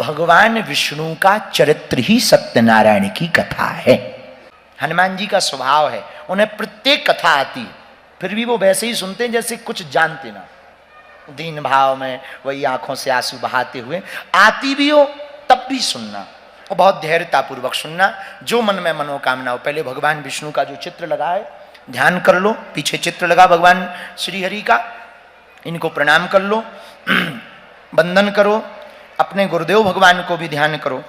भगवान विष्णु का चरित्र ही सत्यनारायण की कथा है। हनुमान जी का स्वभाव है, उन्हें प्रत्येक कथा आती है, फिर भी वो वैसे ही सुनते हैं जैसे कुछ जानते ना, दीन भाव में वही आंखों से आंसू बहाते हुए, आती भी हो तब भी सुनना और बहुत धैर्यता पूर्वक सुनना, जो मन में मनोकामना हो। पहले भगवान विष्णु का जो चित्र लगा है ध्यान कर लो, पीछे चित्र लगा भगवान श्री हरि का, इनको प्रणाम कर लो, वंदन करो, अपने गुरुदेव भगवान को भी ध्यान करो।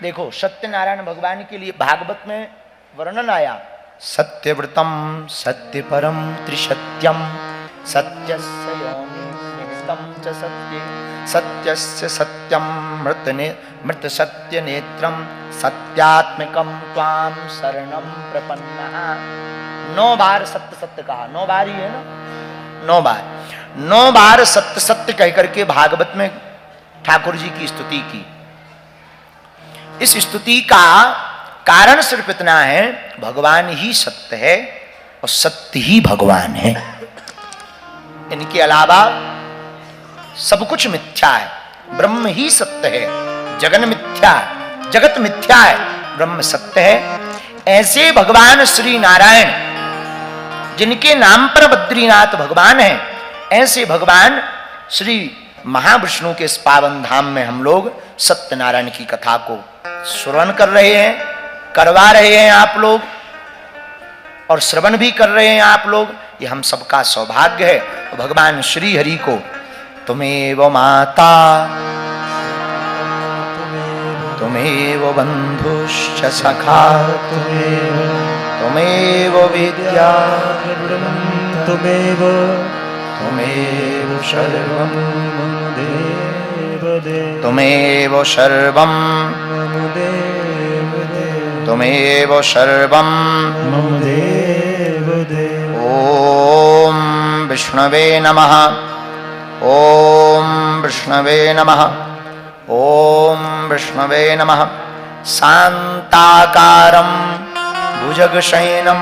देखो सत्यनारायण भगवान के लिए भागवत में वर्णन आया, सत्यव्रतम सत्य परम त्रिसत्यम सत्यस्य योनिमित्तं च सत्ये सत्यस्य सत्यम मृत सत्य नेत्रम सत्यात्मकम त्वाम शरणम प्रपन्नः। 9 बार सत्य सत्य कहा, 9 बार ही है ना, 9 बार सत्य सत्य कह करके भागवत में ठाकुर जी की स्तुति की। इस स्तुति का कारण सिर्फ इतना है, भगवान ही सत्य है और सत्य ही भगवान है, इनके अलावा सब कुछ मिथ्या है, ब्रह्म ही सत्य है, जगन मिथ्या है, जगत मिथ्या है, ब्रह्म सत्य है। ऐसे भगवान श्री नारायण जिनके नाम पर बद्रीनाथ भगवान है, ऐसे भगवान श्री महाविष्णु के इस पावन धाम में हम लोग सत्यनारायण की कथा को श्रवण कर रहे हैं, करवा रहे हैं आप लोग, और श्रवण भी कर रहे हैं आप लोग, ये हम सबका सौभाग्य है। भगवान श्री हरि को तुमेव माता तुमेव बंधुश्च सखा तुमेव विद्या तुमेव सर्वं तुमेव सर्वं तुमेव सर्वं ओम विष्णवे नमः, ओम विष्णवे नमः, ओम विष्णवे नमः। शांताकारं भुजगशयनं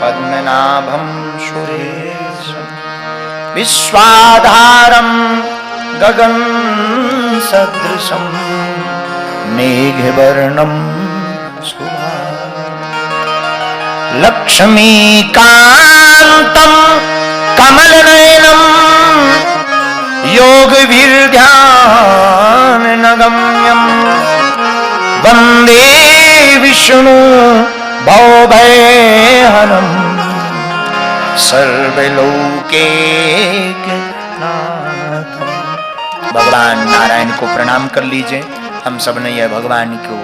पद्मनाभं सुरेशं विश्वाधारं गगन सदृशं मेघवर्णं लक्ष्मीकान्तं कमलनयनं योगवीर्ध्यानगम्यं वन्दे विष्णु भवभयहरं सर्वलोकैकनाथं। भगवान नारायण को प्रणाम कर लीजिए। हम सब ने यह भगवान को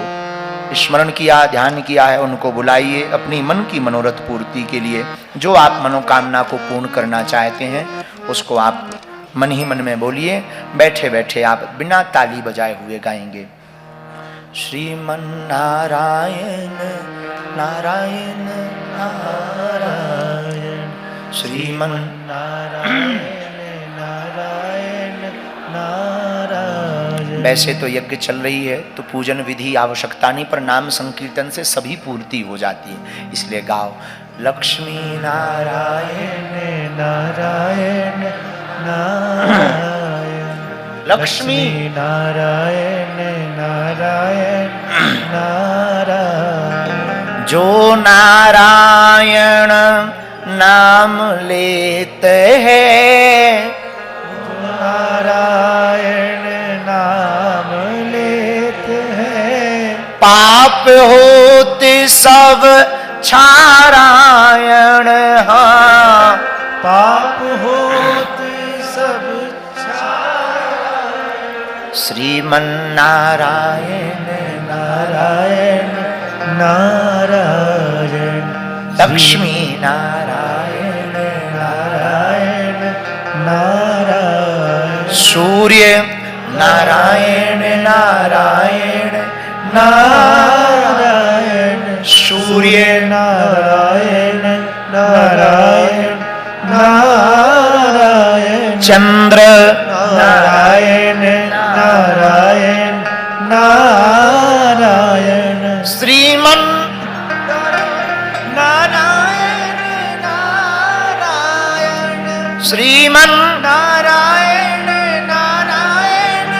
स्मरण किया, ध्यान किया है, उनको बुलाइए अपनी मन की मनोरथ पूर्ति के लिए। जो आप मनोकामना को पूर्ण करना चाहते हैं उसको आप मन ही मन में बोलिए, बैठे बैठे आप बिना ताली बजाए हुए गाएंगे। श्रीमन नारायण नारायण नारायण, श्रीमन नारायण नारायण नारायण। वैसे तो यज्ञ चल रही है तो पूजन विधि आवश्यकता नहीं, पर नाम संकीर्तन से सभी पूर्ति हो जाती है, इसलिए गाओ लक्ष्मी नारायण नारायण नारायण, लक्ष्मी नारायण नारायण नारायण। जो नारायण नाम लेते हैं, नारायण नाम लेते हैं, पाप होते सब छारायण। हाँ पाप होते सब छारायण। श्रीमन नारायण नारायण नारायण, लक्ष्मी नारायण नारायण नारायण। सूर्य नारायण नारायण नारायण, सूर्य नारायण नारायण नारायण। चंद्र नारायण नारायण नारायण। श्रीमन नारायण नारायण, श्रीमन नारायण नारायण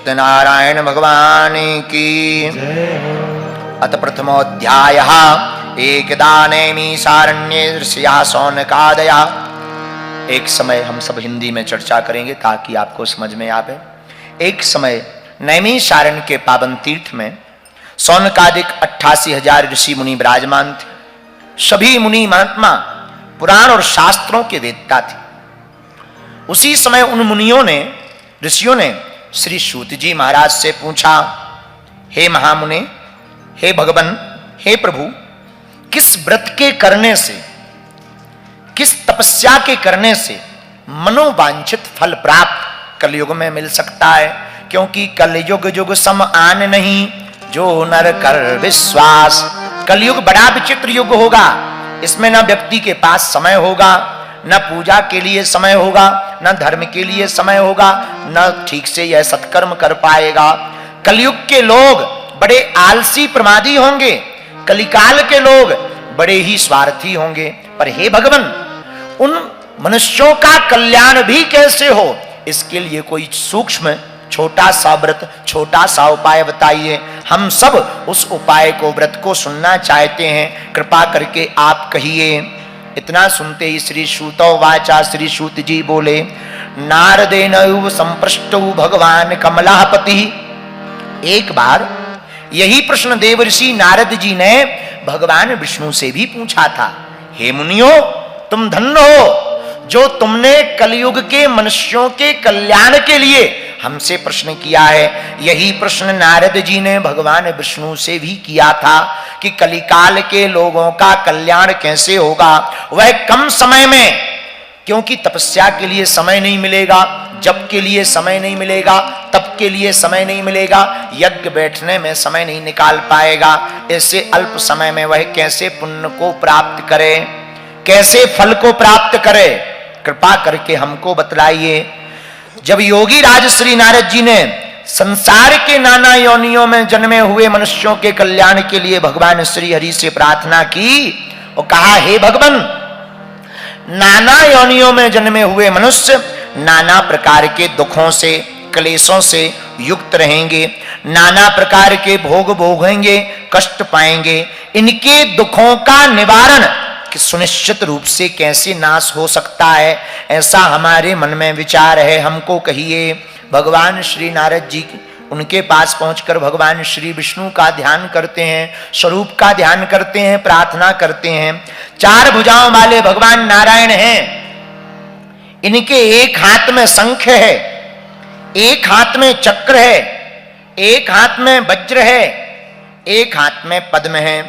सत्यनारायण भगवान की। अथ प्रथमोऽध्यायः एकदा नैमिषारण्ये ऋषयः शौनकादयः। एक समय हम सब हिंदी में चर्चा करेंगे ताकि आपको समझ में आवे। एक समय नैमिषारण्य के पावन तीर्थ में शौनकादिक 88,000 ऋषि मुनि विराजमान थे। सभी मुनि महात्मा पुराण और शास्त्रों के वेदता थे। उसी समय उन मुनियों ने, ऋषियों ने श्री सूत जी महाराज से पूछा, हे महामुने, हे भगवान, हे प्रभु, किस व्रत के करने से, किस तपस्या के करने से मनोवांछित फल प्राप्त कलयुग में मिल सकता है? क्योंकि कलयुग युग सम आन नहीं, जो नर कर विश्वास। कलयुग बड़ा विचित्र युग होगा। इसमें न व्यक्ति के पास समय होगा, न पूजा के लिए समय होगा, न धर्म के लिए समय होगा, न ठीक से यह सत्कर्म कर पाएगा। कलयुग के लोग बड़े आलसी प्रमादी होंगे। कलिकाल के लोग बड़े ही स्वार्थी होंगे। पर हे भगवान, उन मनुष्यों का कल्याण भी कैसे हो, इसके लिए कोई सूक्ष्म छोटा सा व्रत, छोटा सा उपाय बताइए। हम सब उस उपाय को, व्रत को सुनना चाहते हैं। कृपा करके आप कहिए। इतना सुनते ही श्री सूतो वाचा, श्री सूत जी बोले, नारदेन संपृष्टो भगवान कमलापति। एक बार यही प्रश्न देवर्षि नारद जी ने भगवान विष्णु से भी पूछा था। हे मुनियों, तुम धन्य हो जो तुमने कलयुग के मनुष्यों के कल्याण के लिए हमसे प्रश्न किया है। यही प्रश्न नारद जी ने भगवान विष्णु से भी किया था कि कलिकाल के लोगों का कल्याण कैसे होगा, वह कम समय में। क्योंकि तपस्या के लिए समय नहीं मिलेगा, जप के लिए समय नहीं मिलेगा, तप के लिए समय नहीं मिलेगा, यज्ञ बैठने में समय नहीं निकाल पाएगा। ऐसे अल्प समय में वह कैसे पुण्य को प्राप्त करे, कैसे फल को प्राप्त करे? कृपा करके हमको बतलाइए। जब योगी राज श्री नारद जी ने संसार के नाना योनियों में जन्मे हुए मनुष्यों के कल्याण के लिए भगवान श्री हरि से प्रार्थना की और कहा, हे भगवान, नाना योनियों में जन्मे हुए मनुष्य नाना प्रकार के दुखों से, क्लेशों से युक्त रहेंगे, नाना प्रकार के भोग भोगेंगे, कष्ट पाएंगे। इनके दुखों का निवारण कि सुनिश्चित रूप से कैसे नाश हो सकता है, ऐसा हमारे मन में विचार है। हमको कहिए। भगवान श्री नारद जी उनके पास पहुंचकर भगवान श्री विष्णु का ध्यान करते हैं, स्वरूप का ध्यान करते हैं, प्रार्थना करते हैं। 4 भुजाओं वाले भगवान नारायण हैं। इनके एक हाथ में शंख है, एक हाथ में चक्र है, एक हाथ में वज्र है, एक हाथ में पद्म है।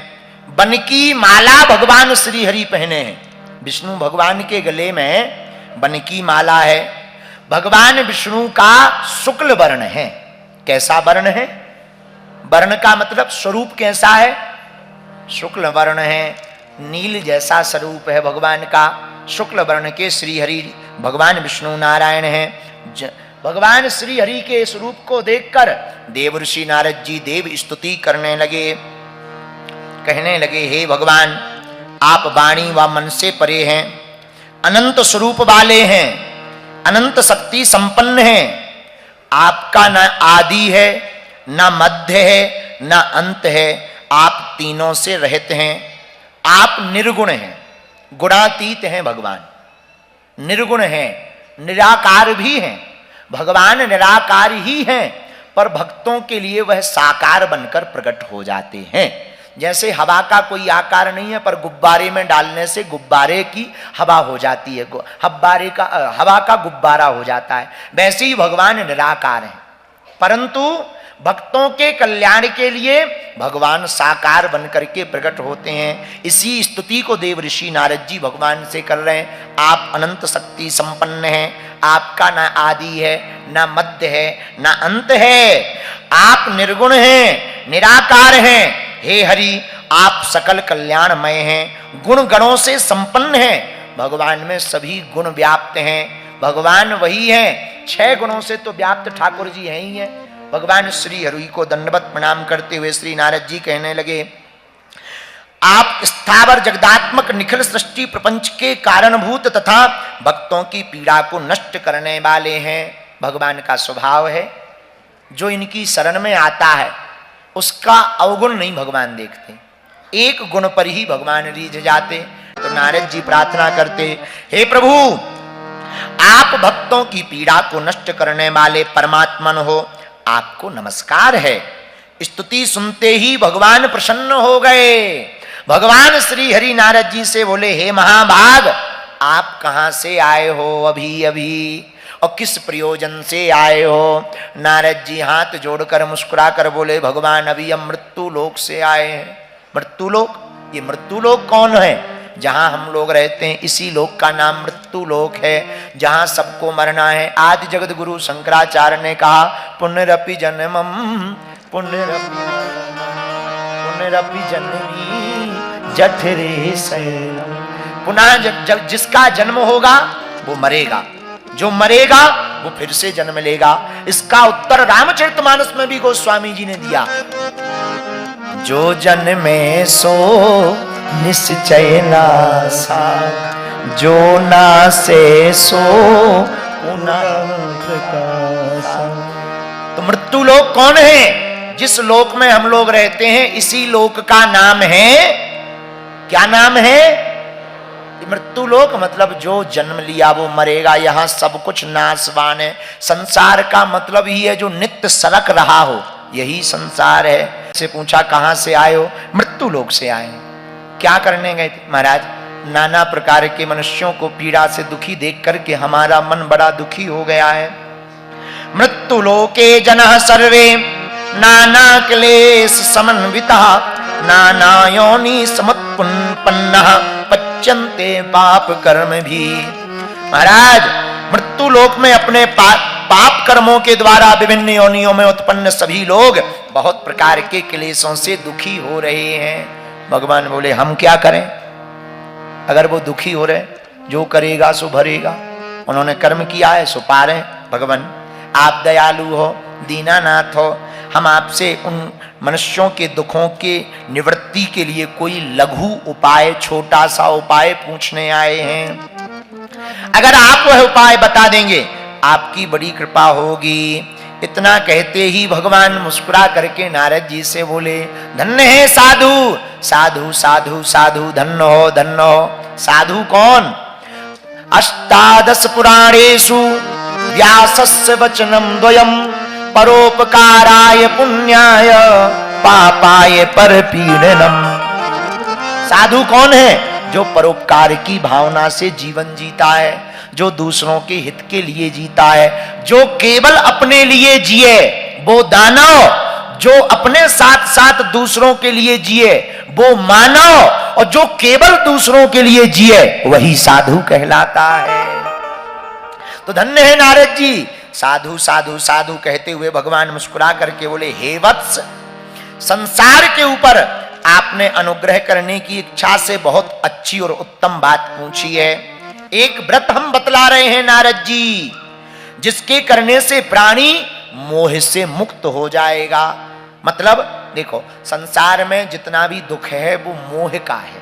बन की माला भगवान श्री हरि पहने हैं। विष्णु भगवान के गले में बन की माला है। भगवान विष्णु का शुक्ल वर्ण है। कैसा वर्ण है? वर्ण का मतलब स्वरूप कैसा है? शुक्ल वर्ण है। नील जैसा स्वरूप है भगवान का। शुक्ल वर्ण के श्री हरि भगवान विष्णु नारायण हैं। भगवान श्री हरि के स्वरूप को देखकर देवर्षि नारद जी देव स्तुति करने लगे। कहने लगे, हे भगवान, आप वाणी व मन से परे हैं, अनंत स्वरूप वाले हैं, अनंत शक्ति संपन्न हैं। आपका न आदि है, न मध्य है, न अंत है। आप तीनों से रहित हैं। आप निर्गुण हैं, गुणातीत हैं। भगवान निर्गुण हैं, निराकार भी हैं। भगवान निराकार ही हैं, पर भक्तों के लिए वह साकार बनकर प्रकट हो जाते हैं। जैसे हवा का कोई आकार नहीं है, पर गुब्बारे में डालने से गुब्बारे की हवा हो जाती है, हवा का गुब्बारा हो जाता है। वैसे ही भगवान निराकार हैं, परंतु भक्तों के कल्याण के लिए भगवान साकार बनकर के प्रकट होते हैं। इसी स्तुति को देव ऋषि नारद जी भगवान से कर रहे हैं। आप अनंत शक्ति संपन्न हैं, आपका न आदि है, न मध्य है, न अंत है। आप निर्गुण हैं, निराकार हैं। हे हरि, आप सकल कल्याणमय हैं, गुण गणों से संपन्न हैं। भगवान में सभी गुण व्याप्त हैं। भगवान वही हैं, 6 गुणों से तो व्याप्त ठाकुर जी हैं ही हैं। भगवान श्री हरि को दंडवत प्रणाम करते हुए श्री नारद जी कहने लगे, आप स्थावर जगदात्मक निखिल सृष्टि प्रपंच के कारणभूत तथा भक्तों की पीड़ा को नष्ट करने वाले हैं। भगवान का स्वभाव है। जो इनकी शरण में आता है उसका अवगुण नहीं भगवान देखते, एक गुण पर ही भगवान रीझ जाते। तो नारद जी प्रार्थना करते, हे प्रभु आप भक्तों की पीड़ा को नष्ट करने वाले परमात्मन हो, आपको नमस्कार है। स्तुति सुनते ही भगवान प्रसन्न हो गए। भगवान श्री हरि नारद जी से बोले, हे महाभाग आप कहां से आए हो अभी अभी, और किस प्रयोजन से आए हो? नारद जी हाथ जोड़कर मुस्कुरा कर बोले, भगवान अभी हम मृत्यु लोक से आए हैं। मृत्यु लोक? ये मृत्यु लोक कौन है? जहां हम लोग रहते हैं इसी लोक का नाम मृत्यु लोक है, जहां सबको मरना है। आदि जगत गुरु शंकराचार्य ने कहा, पुनरपि जन्मम पुनरपि जननी जठरे शयनम। पुनः जिसका जन्म होगा वो मरेगा, जो मरेगा वो फिर से जन्म लेगा। इसका उत्तर रामचरितमानस में भी गोस्वामी जी ने दिया, जो जन्मे सो निश्चय नासा, जो नासे सो पुनः प्रकाशा। तो मृत्यु लोक कौन है? जिस लोक में हम लोग रहते हैं इसी लोक का नाम है, क्या नाम है? मृत्यु लोक मतलब जो जन्म लिया वो मरेगा। यहां सब कुछ नाशवान है। संसार का मतलब ही है जो नित्य सलक रहा हो, यही संसार है। से पूछा कहां से आए हो? मृत्यु लोक से आए। क्या करने गए थे? महाराज नाना प्रकार के मनुष्यों को पीड़ा से दुखी देख करके हमारा मन बड़ा दुखी हो गया है। मृत्यु लोके जनः सर्वे नाना क्लेश समन्विता, नाना योनि समुत्पन्नः पच्यन्ते पाप कर्म भी। महाराज मृत्यु लोक में अपने पाप कर्मों के द्वारा विभिन्न योनियों में उत्पन्न सभी लोग बहुत प्रकार के क्लेशों से दुखी हो रहे हैं। भगवान बोले हम क्या करें? अगर वो दुखी हो रहे, जो करेगा सो भरेगा। उन्होंने कर्म किया है सो पा रहे। भगवान आप दयालु हो, दीनानाथ हो, हम आपसे उन मनुष्यों के दुखों के निवृत्ति के लिए कोई लघु उपाय, छोटा सा उपाय पूछने आए हैं। अगर आप वह उपाय बता देंगे आपकी बड़ी कृपा होगी। इतना कहते ही भगवान मुस्कुरा करके नारद जी से बोले, धन्य है साधु, साधु साधु साधु, धन्य हो धन्य हो। साधु कौन? अष्टादश पुराणेषु व्यासस्य वचनम द्वयम, परोपकाराय पुण्याय पापाय परपीडनम। साधु कौन है? जो परोपकार की भावना से जीवन जीता है, जो दूसरों के हित के लिए जीता है, जो केवल अपने लिए जिए वो दानव, जो अपने साथ साथ दूसरों के लिए जिए वो मानव, और जो केवल दूसरों के लिए जिए वही साधु कहलाता है। तो धन्य है नारद जी। साधु साधु साधु कहते हुए भगवान मुस्कुरा करके बोले, हे वत्स, संसार के ऊपर आपने अनुग्रह करने की इच्छा से बहुत अच्छी और उत्तम बात पूछी है। एक व्रत हम बतला रहे हैं नारद जी, जिसके करने से प्राणी मोह से मुक्त हो जाएगा। मतलब देखो संसार में जितना भी दुख है वो मोह का है।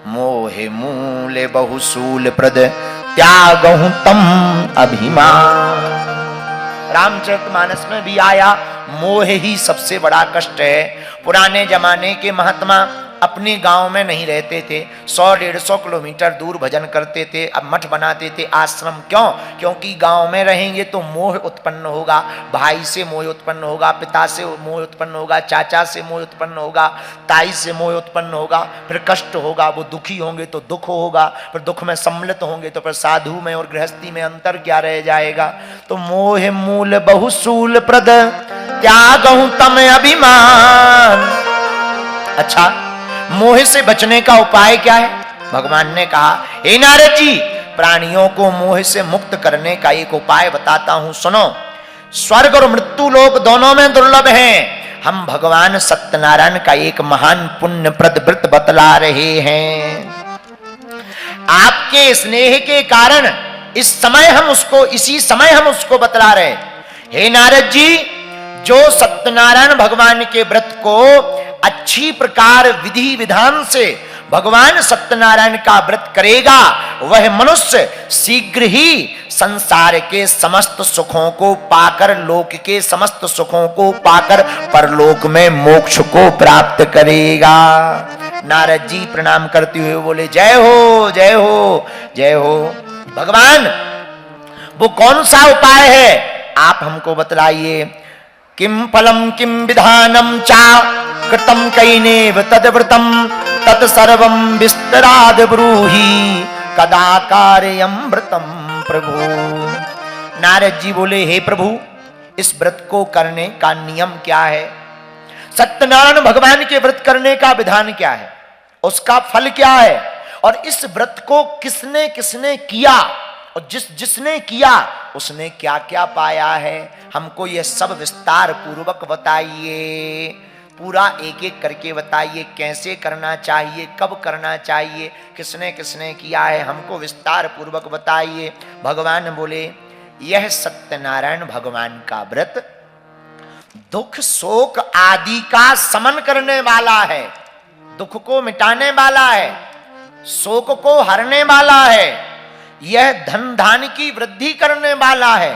मोह मूल बहुसूल प्रद त्यागहु तम अभिमान। रामचरितमानस में भी आया, मोह ही सबसे बड़ा कष्ट है। पुराने जमाने के महात्मा अपने गांव में नहीं रहते थे, 100-150 किलोमीटर दूर भजन करते थे, अब मठ बनाते थे, आश्रम। क्यों? क्योंकि गांव में रहेंगे तो मोह उत्पन्न होगा, भाई से मोह उत्पन्न होगा, पिता से मोह उत्पन्न होगा, चाचा से मोह उत्पन्न होगा, ताई से मोह उत्पन्न होगा, फिर कष्ट होगा, वो दुखी होंगे तो दुख होगा, फिर दुख में सम्मिलित होंगे तो फिर साधु में और गृहस्थी में अंतर क्या रह जाएगा। तो मोह मूल बहुसूल प्रद त्यागहु तम अभिमान। अच्छा, मोह से बचने का उपाय क्या है? भगवान ने कहा, हे नारद जी, प्राणियों को मोह से मुक्त करने का एक उपाय बताता हूं, सुनो। स्वर्ग और मृत्यु लोक दोनों में दुर्लभ हैं। हम भगवान सत्यनारायण का एक महान पुण्यप्रद व्रत बतला रहे हैं। आपके स्नेह के कारण इस समय इसी समय हम उसको बतला रहे। हे नारद जी, जो सत्यनारायण भगवान के व्रत को अच्छी प्रकार विधि विधान से भगवान सत्यनारायण का व्रत करेगा वह मनुष्य शीघ्र ही संसार के समस्त सुखों को पाकर, लोक के समस्त सुखों को पाकर परलोक में मोक्ष को प्राप्त करेगा। नारद जी प्रणाम करते हुए बोले जय हो जय हो जय हो। भगवान वो कौन सा उपाय है आप हमको बतलाइए। किम फलम किम विधानम चा कृतम कैनेव तद्व्रतम तत्सर्वं विस्तराद ब्रूहि कदा कार्यम व्रतम प्रभु। नारद जी बोले हे प्रभु इस व्रत को करने का नियम क्या है, सत्यनारायण भगवान के व्रत करने का विधान क्या है, उसका फल क्या है, और इस व्रत को किसने किसने किया और जिसने किया उसने क्या क्या पाया है, हमको यह सब विस्तार पूर्वक बताइए। पूरा एक एक करके बताइए, कैसे करना चाहिए, कब करना चाहिए, किसने किसने किया है, हमको विस्तार पूर्वक बताइए। भगवान बोले यह सत्यनारायण भगवान का व्रत दुख शोक आदि का समन करने वाला है, दुख को मिटाने वाला है, शोक को हरने वाला है, यह धन धान की वृद्धि करने वाला है,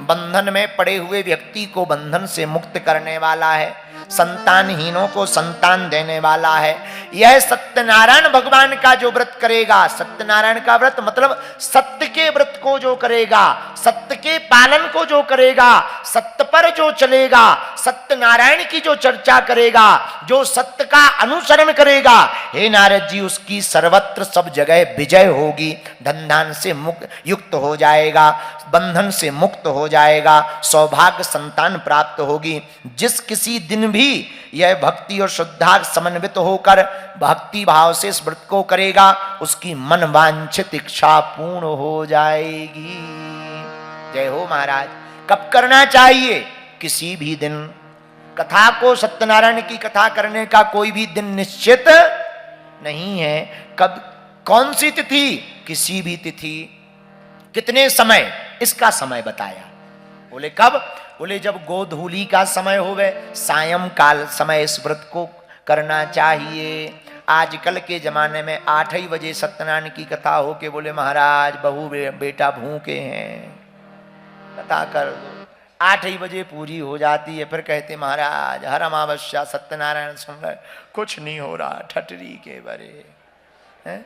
बंधन में पड़े हुए व्यक्ति को बंधन से मुक्त करने वाला है, संतानहीनों को संतान देने वाला है। यह सत्यनारायण भगवान का जो व्रत करेगा, सत्यनारायण का व्रत मतलब सत्य के व्रत को जो करेगा, सत्य के पालन को जो करेगा, सत्य पर जो चलेगा, सत्यनारायण की जो चर्चा करेगा, जो सत्य का अनुसरण करेगा, हे नारद जी उसकी सर्वत्र सब जगह विजय होगी, धन से मुक्त युक्त हो जाएगा, बंधन से मुक्त हो जाएगा, सौभाग्य संतान प्राप्त होगी। जिस किसी दिन भी यह भक्ति और श्रद्धा समन्वित होकर भक्ति भाव से इस व्रत को करेगा उसकी मन वांछित इच्छा पूर्ण हो जाएगी। जय हो महाराज। कब करना चाहिए? किसी भी दिन। कथा को, सत्यनारायण की कथा करने का कोई भी दिन निश्चित नहीं है। कब, कौन सी तिथि? किसी भी तिथि। कितने समय? इसका समय बताया। बोले कब? बोले जब गोधूली का समय होवे, सायंकाल समय इस व्रत को करना चाहिए। आजकल के जमाने में 8 ही बजे सत्यनारायण की कथा हो के बोले महाराज बहू बेटा भूखे हैं, कथा कर दो। 8 ही बजे पूरी हो जाती है, फिर कहते महाराज हर अमावस्या सत्यनारायण सुन रहे, कुछ नहीं हो रहा, ठटरी के बरे हैं।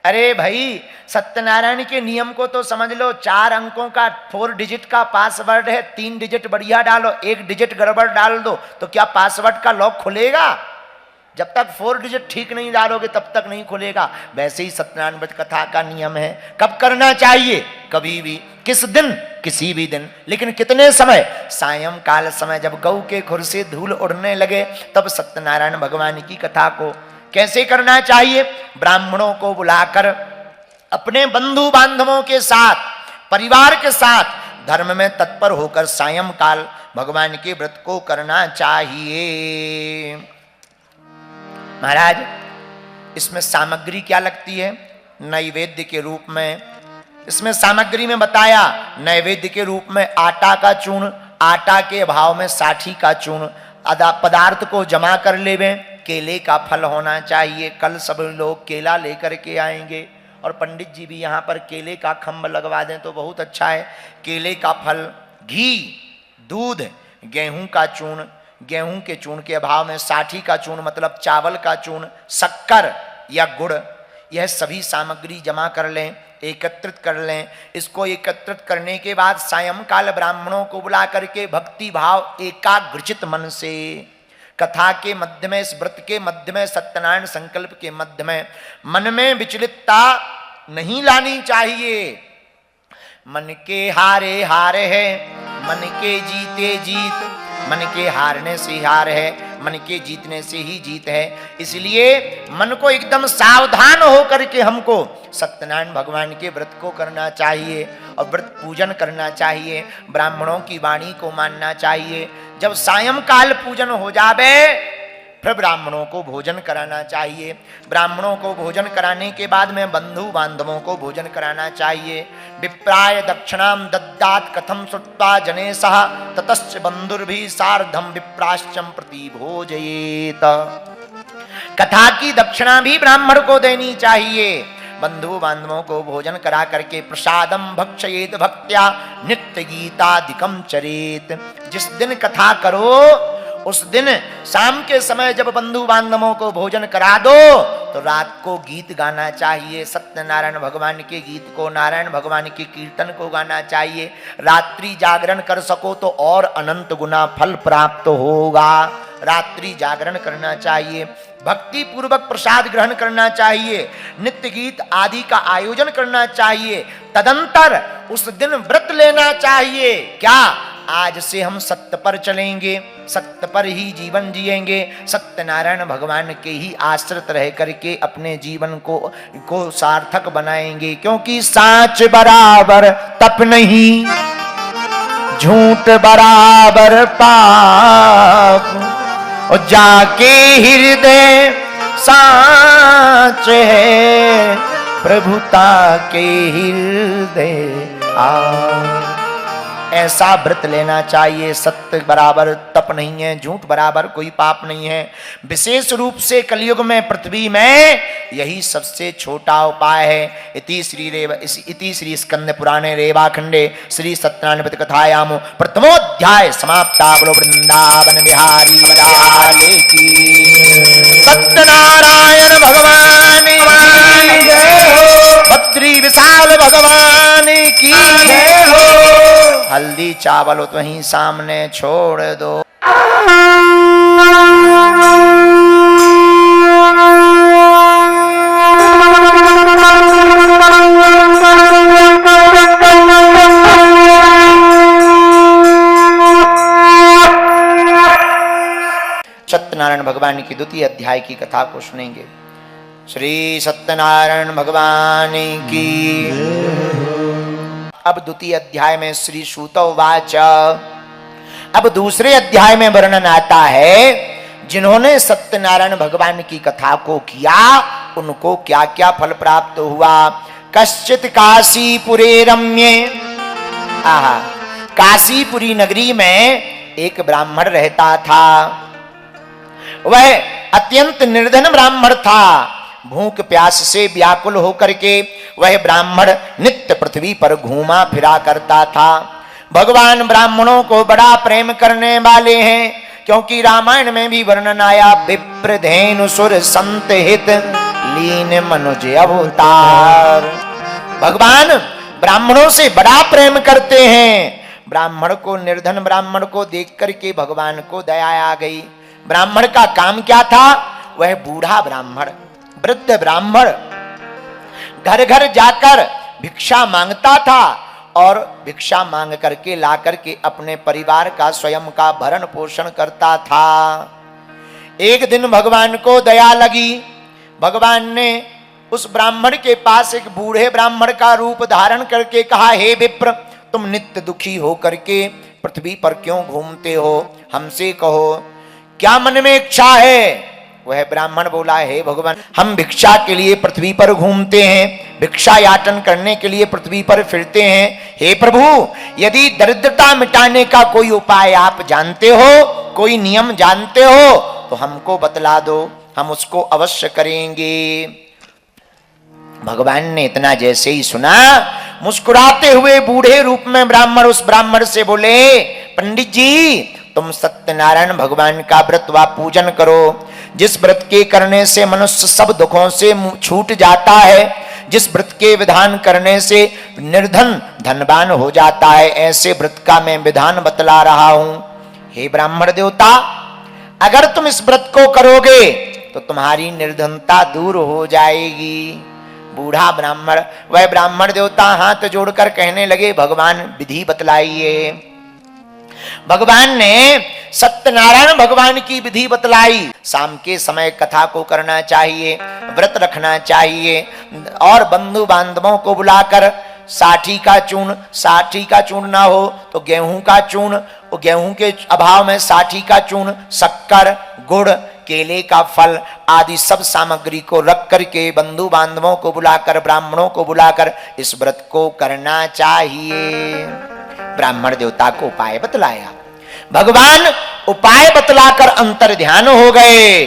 अरे भाई सत्यनारायण के नियम को तो समझ लो। 4 अंकों का 4 डिजिट का पासवर्ड है, 3 डिजिट बढ़िया डालो, 1 डिजिट गड़बड़ डाल दो तो क्या पासवर्ड का लॉक खुलेगा? जब तक 4 डिजिट ठीक नहीं डालोगे तब तक नहीं खुलेगा। वैसे ही सत्यनारायण व्रत कथा का नियम है। कब करना चाहिए? कभी भी। किस दिन? किसी भी दिन। लेकिन कितने समय? सायंकाल समय, जब गौ के खुर से धूल उड़ने लगे तब सत्यनारायण भगवान की कथा को कैसे करना चाहिए? ब्राह्मणों को बुलाकर अपने बंधु बांधवों के साथ, परिवार के साथ धर्म में तत्पर होकर सायंकाल भगवान के व्रत को करना चाहिए। महाराज इसमें सामग्री क्या लगती है? नैवेद्य के रूप में। इसमें सामग्री में बताया नैवेद्य के रूप में आटा का चूर्ण, आटा के अभाव में साठी का चूर्ण, पदार्थ को जमा कर लेवें। केले का फल होना चाहिए। कल सब लोग केला लेकर के आएंगे और पंडित जी भी यहाँ पर केले का खम्भ लगवा दें तो बहुत अच्छा है। केले का फल, घी, दूध, गेहूं का चूर्ण, गेहूं के चूर्ण के अभाव में साठी का चूर्ण मतलब चावल का चूर्ण, शक्कर या गुड़, यह सभी सामग्री जमा कर लें, एकत्रित कर लें। इसको एकत्रित करने के बाद सायंकाल ब्राह्मणों को बुला करके भक्ति भाव एकाग्रचित मन से कथा के मध्य में, इस व्रत के मध्य में, सत्यनारायण संकल्प के मध्य में मन में विचलितता नहीं लानी चाहिए। मन के हारे हार है, मन के जीते जीत, मन के हारने से हार है, मन के जीतने से ही जीत है। इसलिए मन को एकदम सावधान होकर के हमको सत्यनारायण भगवान के व्रत को करना चाहिए और व्रत पूजन करना चाहिए। ब्राह्मणों की वाणी को मानना चाहिए। जब सायंकाल पूजन हो जावे फिर ब्राह्मणों को भोजन कराना चाहिए। ब्राह्मणों को भोजन कराने के बाद में बंधु बांधवों को भोजन कराना चाहिए। विप्राय दक्षिणाम दद्दात कथम श्रुत्वा जने सह ततश्च बंधुर्भि सार्धम विप्राश्चम प्रति भोजयेत। कथा की दक्षिणा भी ब्राह्मण को देनी चाहिए। बंधु बांधवों को भोजन करा करके प्रसादम भक्षयेत भक्त्या नित्य गीतादिकम चरेत। जिस दिन कथा करो उस दिन शाम के समय जब बंधु बांधवों को भोजन करा दो तो रात को गीत गाना चाहिए। सत्यनारायण भगवान के गीत को, नारायण भगवान के कीर्तन को गाना चाहिए। रात्रि जागरण कर सको तो और अनंत गुना फल प्राप्त होगा। रात्रि जागरण करना चाहिए, भक्ति पूर्वक प्रसाद ग्रहण करना चाहिए, नित्य गीत आदि का आयोजन करना चाहिए। तदंतर उस दिन व्रत लेना चाहिए। क्या? आज से हम सत्य पर चलेंगे, सत्य पर ही जीवन जिएंगे, सत्यनारायण भगवान के ही आश्रित रह करके अपने जीवन को सार्थक बनाएंगे। क्योंकि साच बराबर तप नहीं, झूठ बराबर पाप, और जाके हृदय साच है प्रभुता के हृदय आ। ऐसा व्रत लेना चाहिए। सत्य बराबर तप नहीं है, झूठ बराबर कोई पाप नहीं है। विशेष रूप से कलयुग में पृथ्वी में यही सबसे छोटा उपाय है। इति श्री स्कंद पुराणे रेवाखंडे श्री सत्यनारायण व्रत कथायाम प्रथमोध्याय समाप्ता। बोलो वृंदावन बिहारी लाल की। सत्यनारायण भगवान की जय हो। बद्री विशाल भगवान की जय हो। हल्दी चावल वहीं सामने छोड़ दो। सत्यनारायण भगवान की द्वितीय अध्याय की कथा को सुनेंगे। श्री सत्यनारायण भगवान की। अब द्वितीय अध्याय में श्री सूतोवाच। अब दूसरे अध्याय में वर्णन आता है जिन्होंने सत्यनारायण भगवान की कथा को किया उनको क्या क्या फल प्राप्त हुआ। कश्चित काशीपुरे रम्ये। आहा, काशीपुरी नगरी में एक ब्राह्मण रहता था। वह अत्यंत निर्धन ब्राह्मण था। भूख प्यास से व्याकुल होकर के वह ब्राह्मण नित्य पृथ्वी पर घूमा फिरा करता था। भगवान ब्राह्मणों को बड़ा प्रेम करने वाले हैं, क्योंकि रामायण में भी वर्णन आया विप्र धेनु सुर संत हित लीन मनुज अवतार। भगवान ब्राह्मणों से बड़ा प्रेम करते हैं। ब्राह्मण को, निर्धन ब्राह्मण को देख करके भगवान को दया आ गई। ब्राह्मण का काम क्या था? वह बूढ़ा ब्राह्मण, वृद्ध ब्राह्मण घर घर जाकर भिक्षा मांगता था और भिक्षा मांग करके ला करके अपने परिवार का, स्वयं का भरण पोषण करता था। एक दिन भगवान को दया लगी। भगवान ने उस ब्राह्मण के पास एक बूढ़े ब्राह्मण का रूप धारण करके कहा, हे विप्र, तुम नित्य दुखी हो करके पृथ्वी पर क्यों घूमते हो? हमसे कहो, क्या मन में इच्छा है? वह ब्राह्मण बोला, हे भगवान, हम भिक्षा के लिए पृथ्वी पर घूमते हैं, भिक्षा याचन करने के लिए पृथ्वी पर फिरते हैं। हे प्रभु, यदि दरिद्रता मिटाने का कोई उपाय आप जानते हो, कोई नियम जानते हो तो हमको बतला दो, हम उसको अवश्य करेंगे। भगवान ने इतना जैसे ही सुना, मुस्कुराते हुए बूढ़े रूप में ब्राह्मण उस ब्राह्मण से बोले, पंडित जी, तुम सत्यनारायण भगवान का व्रत व पूजन करो। जिस व्रत के करने से मनुष्य सब दुखों से छूट जाता है, जिस व्रत के विधान करने से निर्धन धनवान हो जाता है, ऐसे व्रत का मैं विधान बतला रहा हूं। हे ब्राह्मण देवता, अगर तुम इस व्रत को करोगे तो तुम्हारी निर्धनता दूर हो जाएगी। बूढ़ा ब्राह्मण, वह ब्राह्मण देवता हाथ जोड़कर कहने लगे, भगवान विधि बतलाइए। भगवान ने सत्यनारायण भगवान की विधि बतलाई। शाम के समय कथा को करना चाहिए, व्रत रखना चाहिए और बंधु बांधवों को बुलाकर साठी का चूर्ण ना हो तो गेहूं का चूर्ण, और गेहूं के अभाव में साठी का चूर्ण, शक्कर, गुड़, केले का फल आदि सब सामग्री को रख करके बंधु बांधवों को बुलाकर, ब्राह्मणों को बुलाकर इस व्रत को करना चाहिए। ब्राह्मण देवता को उपाय बतलाया। भगवान उपाय बतलाकर अंतर ध्यान हो गए।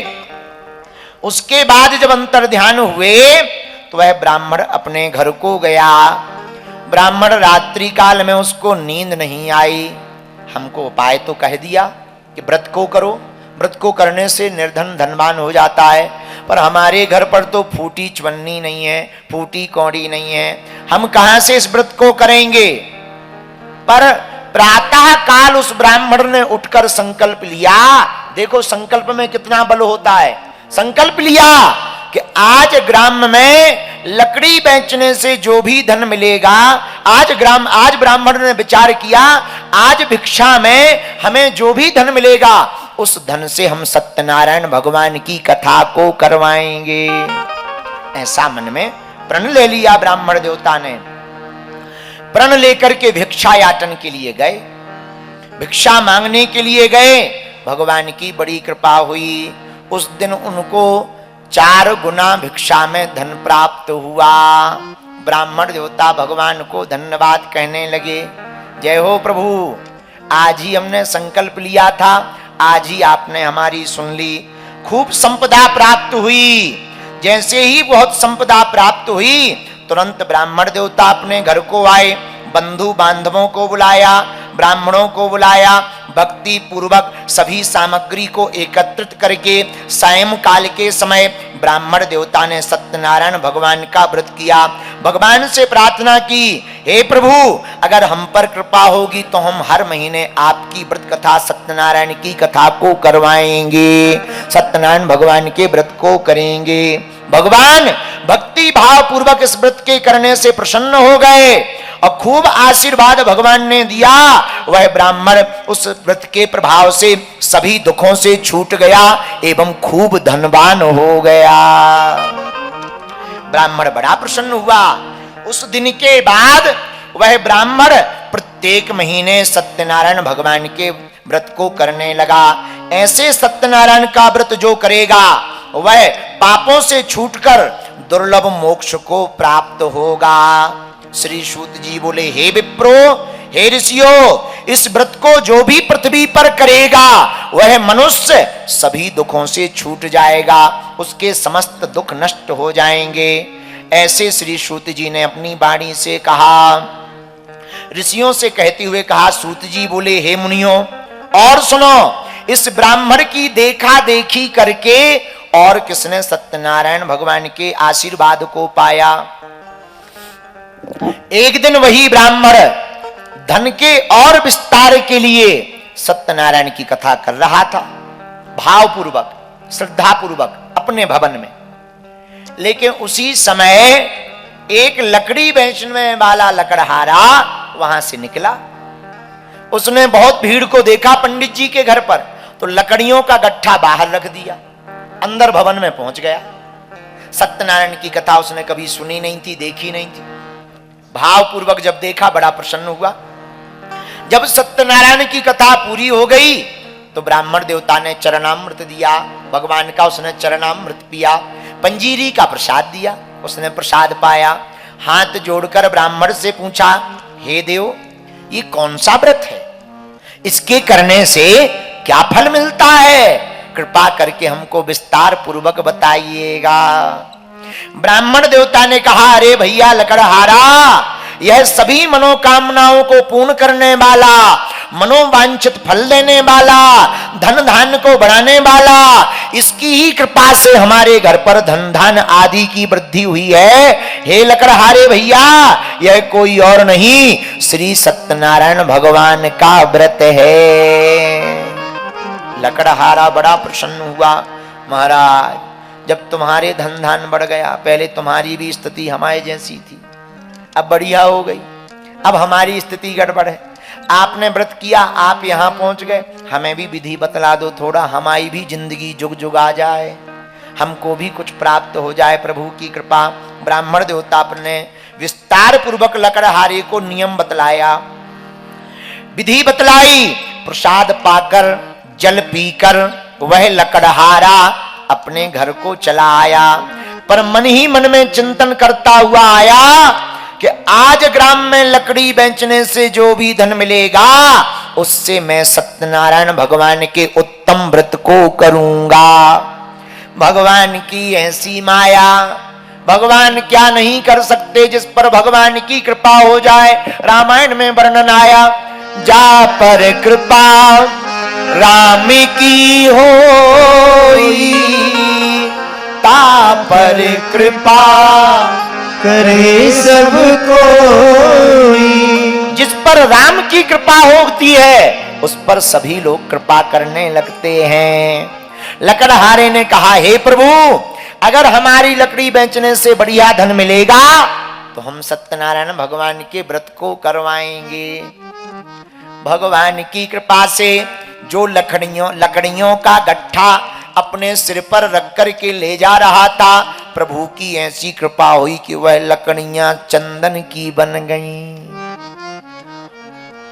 उसके बाद जब अंतर्ध्यान हुए तो वह ब्राह्मण अपने घर को गया। ब्राह्मण रात्रि काल में उसको नींद नहीं आई। हमको उपाय तो कह दिया कि व्रत को करो, व्रत को करने से निर्धन धनवान हो जाता है, पर हमारे घर पर तो फूटी चवन्नी नहीं है, फूटी कौड़ी नहीं है, हम कहां से इस व्रत को करेंगे। पर प्रातः काल उस ब्राह्मण ने उठकर संकल्प लिया। देखो संकल्प में कितना बल होता है। संकल्प लिया कि आज ग्राम में लकड़ी बेचने से जो भी धन मिलेगा, आज ब्राह्मण ने विचार किया, आज भिक्षा में हमें जो भी धन मिलेगा उस धन से हम सत्यनारायण भगवान की कथा को करवाएंगे। ऐसा मन में प्रण ले लिया ब्राह्मण देवता ने। प्रण लेकर के भिक्षा याचन के लिए गए, भिक्षा मांगने के लिए गए। भगवान की बड़ी कृपा हुई। उस दिन उनको 4 गुना भिक्षा में धन प्राप्त हुआ। ब्राह्मण देवता भगवान को धन्यवाद कहने लगे, जय हो प्रभु, आज ही हमने संकल्प लिया था, आज ही आपने हमारी सुन ली। खूब संपदा प्राप्त हुई। जैसे ही बहुत संपदा प्राप्त हुई तुरंत ब्राह्मण देवता अपने घर को आए, बंधु बांधवों को बुलाया, ब्राह्मणों को बुलाया, भक्ति पूर्वक सभी सामग्री को एकत्रित करके सायं काल के समय ब्राह्मण देवता ने सत्यनारायण भगवान का व्रत किया। भगवान से प्रार्थना की, हे प्रभु, अगर हम पर कृपा होगी तो हम हर महीने आपकी व्रत कथा सत्यनारायण की कथा को करवाएंगे, सत्यनारायण भगवान के व्रत को करेंगे। भगवान भक्ति भाव पूर्वक इस व्रत के करने से प्रसन्न हो गए और खूब आशीर्वाद भगवान ने दिया। वह ब्राह्मण उस व्रत के प्रभाव से सभी दुखों से छूट गया एवं खूब धनवान हो गया। ब्राह्मण बड़ा प्रसन्न हुआ। उस दिन के बाद वह ब्राह्मण प्रत्येक महीने सत्यनारायण भगवान के व्रत को करने लगा। ऐसे सत्यनारायण का व्रत जो करेगा वह पापों से छूटकर दुर्लभ मोक्ष को प्राप्त होगा। श्री सूत जी बोले, हे विप्रो, हे ऋषियों, इस व्रत को जो भी पृथ्वी पर करेगा वह मनुष्य सभी दुखों से छूट जाएगा, उसके समस्त दुख नष्ट हो जाएंगे। ऐसे श्री सूत जी ने अपनी वाणी से कहा। ऋषियों से कहते हुए कहा, सूत जी बोले, हे मुनियों, और सुनो, इस ब्राह्मण की देखा देखी करके और किसने सत्यनारायण भगवान के आशीर्वाद को पाया। एक दिन वही ब्राह्मण धन के और विस्तार के लिए सत्यनारायण की कथा कर रहा था, भावपूर्वक श्रद्धापूर्वक अपने भवन में। लेकिन उसी समय एक लकड़ी बेचने वाला लकड़हारा वहां से निकला। उसने बहुत भीड़ को देखा पंडित जी के घर पर, तो लकड़ियों का गट्ठा बाहर रख दिया, अंदर भवन में पहुंच गया। सत्यनारायण की कथा उसने कभी सुनी नहीं थी, देखी नहीं थी। भावपूर्वक जब देखा बड़ा प्रसन्न हुआ। जब सत्यनारायण की कथा पूरी हो गई तो ब्राह्मण देवता ने चरणामृत दिया, भगवान का उसने चरणामृत पिया। पंजीरी का प्रसाद दिया, उसने प्रसाद पाया। हाथ जोड़कर ब्राह्मण से पूछा, हे देव, ये कौन सा व्रत है, इसके करने से क्या फल मिलता है, कृपा करके हमको विस्तार पूर्वक बताइएगा। ब्राह्मण देवता ने कहा, अरे भैया लकड़हारा, यह सभी मनोकामनाओं को पूर्ण करने वाला, मनोवांछित फल देने वाला, धन धान्य को बढ़ाने वाला, इसकी ही कृपा से हमारे घर पर धन धान आदि की वृद्धि हुई है। हे लकड़हारे भैया, यह कोई और नहीं, श्री सत्यनारायण भगवान का व्रत है। लकड़हारा बड़ा प्रसन्न हुआ। महाराज, जब तुम्हारे धन धान बढ़ गया, पहले तुम्हारी भी स्थिति हमारे जैसी थी, अब बढ़िया हो गई, अब हमारी स्थिति गड़बड़ है। आपने व्रत किया, आप यहाँ पहुंच गए, हमें भी विधि बतला दो थोड़ा, हमारी भी जिंदगी जुग जुग आ जाए, हमको भी कुछ प्राप्त हो जाए, प्रभु की कृपा। ब्राह्मण देवता ने विस्तार पूर्वक लकड़हारे को नियम बतलाया, विधि बतलाई। प्रसाद पाकर, जल पीकर वह लकड़हारा अपने घर को चला आया। पर मन ही मन में चिंतन करता हुआ आया कि आज ग्राम में लकड़ी बेचने से जो भी धन मिलेगा उससे मैं सत्यनारायण भगवान के उत्तम व्रत को करूंगा। भगवान की ऐसी माया, भगवान क्या नहीं कर सकते जिस पर भगवान की कृपा हो जाए। रामायण में वर्णन आया, जा पर कृपा राम की होई, ता पर कृपा करे सब कोई। जिस पर राम की कृपा होती है उस पर सभी लोग कृपा करने लगते हैं। लकड़हारे ने कहा, हे प्रभु, अगर हमारी लकड़ी बेचने से बढ़िया धन मिलेगा तो हम सत्यनारायण भगवान के व्रत को करवाएंगे। भगवान की कृपा से जो लकड़ियों का गट्ठा अपने सिर पर रख कर के ले जा रहा था, प्रभु की ऐसी कृपा हुई कि वह लकड़ियां चंदन की बन गईं।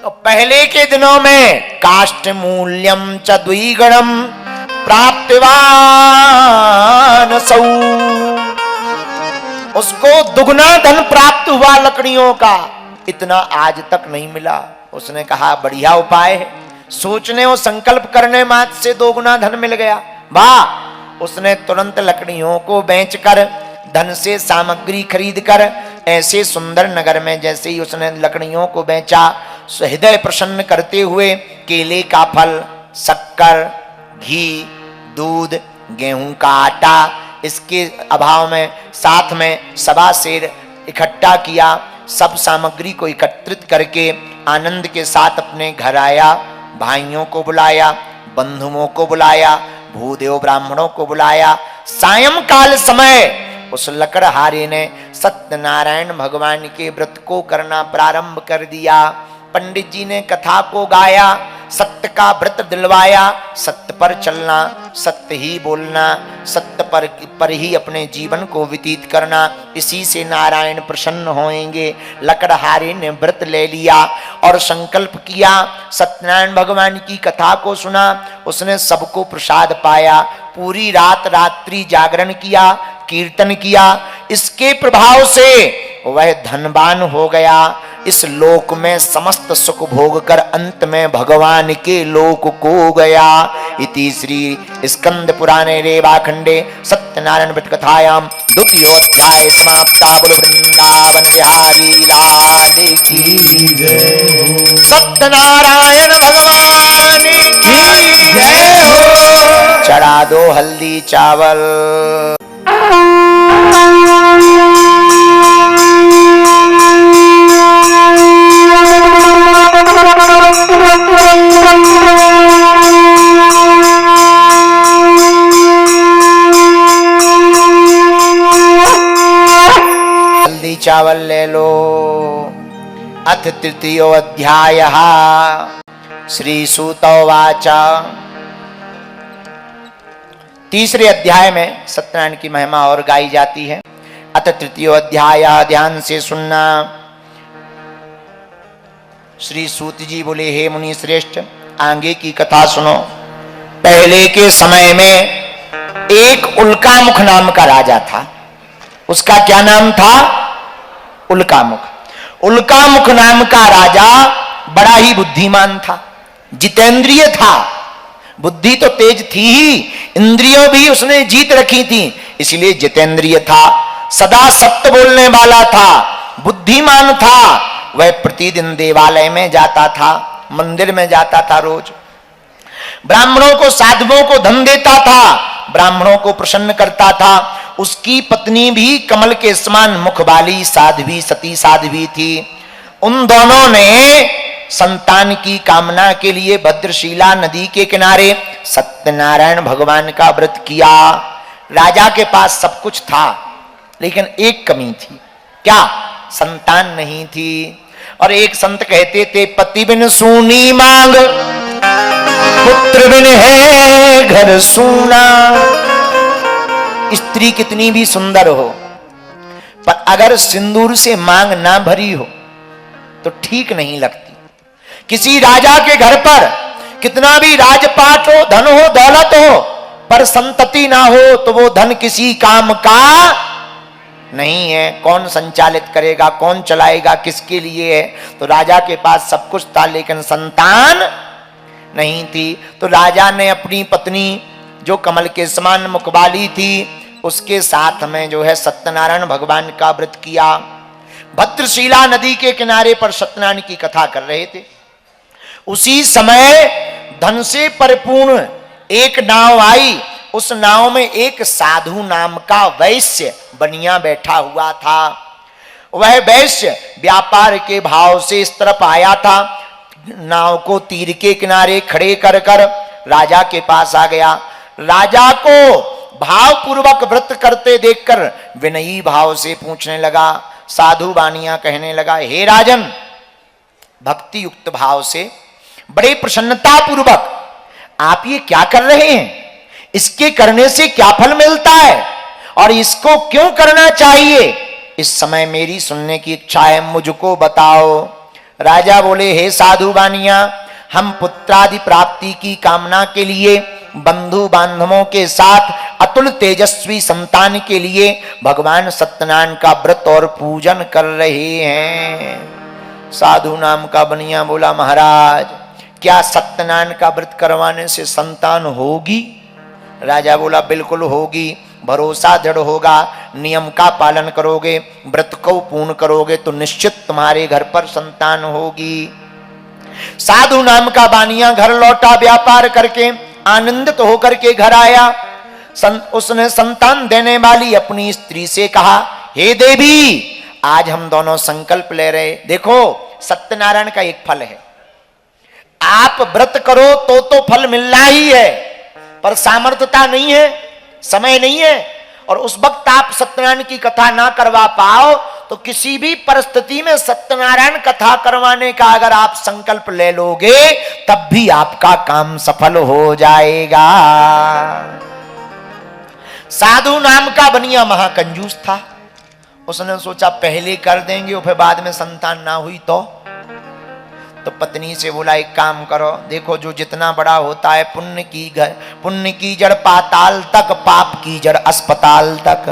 तो पहले के दिनों में काष्ठ मूल्यम च द्विगुणम प्राप्तवान सौ, उसको दुगना धन प्राप्त हुआ लकड़ियों का, इतना आज तक नहीं मिला। उसने कहा बढ़िया उपाय है, सोचने और संकल्प करने मात्र से दोगुना धन मिल गया। वाह! उसने तुरंत लकड़ियों को बेचकर धन से सामग्री खरीदकर ऐसे सुंदर नगर में जैसे ही उसने लकड़ियों को बेचा, हृदय प्रसन्न करते हुए केले का फल, शक्कर, घी, दूध, गेहूं का आटा, इसके अभाव में साथ में सवा सेर इकट्ठा किया। सब सामग्री को एकत्रित करके आनंद के साथ अपने घर आया, भाइयों को बुलाया, बंधुओं को बुलाया, भूदेव ब्राह्मणों को बुलाया। सायंकाल समय उस लकड़हारे ने सत्यनारायण भगवान के व्रत को करना प्रारंभ कर दिया। पंडित जी ने कथा को गाया, सत्य का व्रत दिलवाया, सत्य पर चलना, सत्य ही बोलना, सत्य पर ही अपने जीवन को व्यतीत करना, इसी से नारायण प्रसन्न होंगे। लकड़हारे ने व्रत ले लिया और संकल्प किया, सत्यनारायण भगवान की कथा को सुना, उसने सबको प्रसाद पाया। पूरी रात रात्रि जागरण किया, कीर्तन किया। इसके प्रभाव से वह धनवान हो गया। इस लोक में समस्त सुख भोग कर अंत में भगवान के लोक को गया। इति श्री स्कंद पुराणे रेवाखंडे सत्यनारायण व्रत कथायाम द्वितीयोऽध्याय समाप्ता। बोलो वृंदावन बिहारी लाल की जय। सत्यनारायण भगवान की जय हो। चढ़ा दो हल्दी चावल। चावल ले लो। अथ तृतीयो अध्याय श्री सूत उवाच। तीसरे अध्याय में सत्यनारायण की महिमा और गाई जाती है। अथ तृतीयो अध्याय, ध्यान से सुनना। श्री सूत जी बोले, हे मुनि श्रेष्ठ, आगे की कथा सुनो। पहले के समय में एक उल्कामुख नाम का राजा था। उसका क्या नाम था? उल्कामुख। उल्कामुख नाम का राजा बड़ा ही बुद्धिमान था, जितेंद्रिय था। बुद्धि तो तेज थी ही, इंद्रियों भी उसने जीत रखी थी, इसलिए जितेंद्रिय था। सदा सत्य बोलने वाला था, बुद्धिमान था। वह प्रतिदिन देवालय में जाता था, मंदिर में जाता था रोज। ब्राह्मणों को, साधुओं को धन देता था, ब्राह्मणों को प्रसन्न करता था। उसकी पत्नी भी कमल के समान मुख वाली साध्वी, सती साध्वी थी। उन दोनों ने संतान की कामना के लिए भद्रशिला नदी के किनारे सत्यनारायण भगवान का व्रत किया। राजा के पास सब कुछ था, लेकिन एक कमी थी। क्या? संतान नहीं थी। और एक संत कहते थे, पति बिन सूनी मांग, पुत्र बिन है घर सूना। स्त्री कितनी भी सुंदर हो, पर अगर सिंदूर से मांग ना भरी हो तो ठीक नहीं लगती। किसी राजा के घर पर कितना भी राजपाट हो, धन हो, दौलत हो, पर संतति ना हो तो वो धन किसी काम का नहीं है। कौन संचालित करेगा, कौन चलाएगा, किसके लिए है? तो राजा के पास सब कुछ था, लेकिन संतान नहीं थी। तो राजा ने अपनी पत्नी जो कमल के समान मुख वाली थी, उसके साथ में जो है सत्यनारायण भगवान का व्रत किया। भद्रशिला नदी के किनारे पर सत्यनारायण की कथा कर रहे थे। उसी समय धन से परिपूर्ण एक नाव आई। उस नाव में एक साधु नाम का वैश्य बनिया बैठा हुआ था। वह वैश्य व्यापार के भाव से इस तरफ आया था। नाव को तीर के किनारे खड़े कर कर राजा के पास आ गया। राजा को भावपूर्वक व्रत करते देखकर विनयी भाव से पूछने लगा। साधु बानिया कहने लगा, हे राजन, भक्ति युक्त भाव से बड़े प्रसन्नता पूर्वक आप ये क्या कर रहे हैं? इसके करने से क्या फल मिलता है और इसको क्यों करना चाहिए? इस समय मेरी सुनने की इच्छा है, मुझको बताओ। राजा बोले, हे साधु बानिया, हम पुत्रादि प्राप्ति की कामना के लिए, बंधु बांधवों के साथ अतुल तेजस्वी संतान के लिए भगवान सत्यनारायण का व्रत और पूजन कर रहे हैं। साधु नाम का बनिया बोला, महाराज, क्या सत्यनारायण का व्रत करवाने से संतान होगी? राजा बोला, बिल्कुल होगी। भरोसा दृढ़ होगा, नियम का पालन करोगे, व्रत को पूर्ण करोगे तो निश्चित तुम्हारे घर पर संतान होगी। साधु नाम का बानिया घर लौटा, व्यापार करके आनंदित होकर के घर आया। उसने संतान देने वाली अपनी स्त्री से कहा, हे देवी, आज हम दोनों संकल्प ले रहे। देखो, सत्यनारायण का एक फल है, आप व्रत करो तो फल मिलना ही है, पर सामर्थ्यता नहीं है, समय नहीं है, और उस वक्त आप सत्यनारायण की कथा ना करवा पाओ तो किसी भी परिस्थिति में सत्यनारायण कथा करवाने का अगर आप संकल्प ले लोगे तब भी आपका काम सफल हो जाएगा। साधु नाम का बनिया महाकंजूस था। उसने सोचा पहले कर देंगे और फिर बाद में संतान ना हुई तो पत्नी से बोला, एक काम करो, देखो जो जितना बड़ा होता है पुण्य की जड़ पाताल तक, पाप की जड़ अस्पताल तक।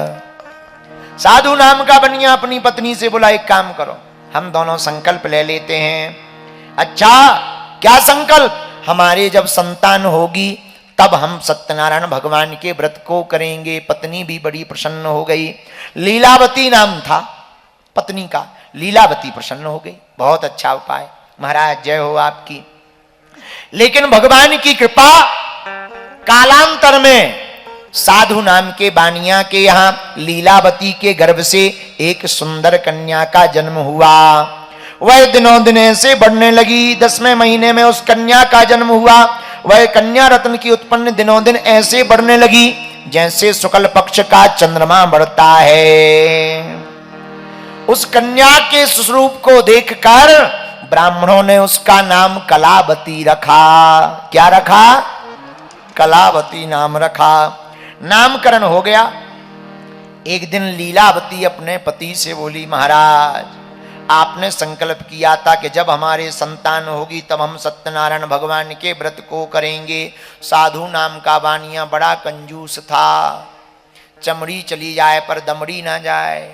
साधु नाम का बनिया अपनी पत्नी से बोला, एक काम करो, हम दोनों संकल्प ले लेते हैं। अच्छा, क्या संकल्प? हमारे जब संतान होगी तब हम सत्यनारायण भगवान के व्रत को करेंगे। पत्नी भी बड़ी प्रसन्न हो गई। लीलावती नाम था पत्नी का। लीलावती प्रसन्न हो गई। बहुत अच्छा उपाय महाराज, जय हो आपकी। लेकिन भगवान की कृपा, कालांतर में साधु नाम के बानिया के यहां लीलावती के गर्भ से एक सुंदर कन्या का जन्म हुआ। वह दिनों दिन से बढ़ने लगी। 10वें महीने में उस कन्या का जन्म हुआ। वह कन्या रत्न की उत्पन्न दिनों दिन ऐसे बढ़ने लगी जैसे शुक्ल पक्ष का चंद्रमा बढ़ता है। उस कन्या के स्वरूप को देखकर ब्राह्मणों ने उसका नाम कलावती रखा। क्या रखा? कलावती नाम रखा। नामकरण हो गया। एक दिन लीलावती अपने पति से बोली, महाराज, आपने संकल्प किया था कि जब हमारे संतान होगी तब हम सत्यनारायण भगवान के व्रत को करेंगे। साधु नाम का बानिया बड़ा कंजूस था। चमड़ी चली जाए पर दमड़ी ना जाए।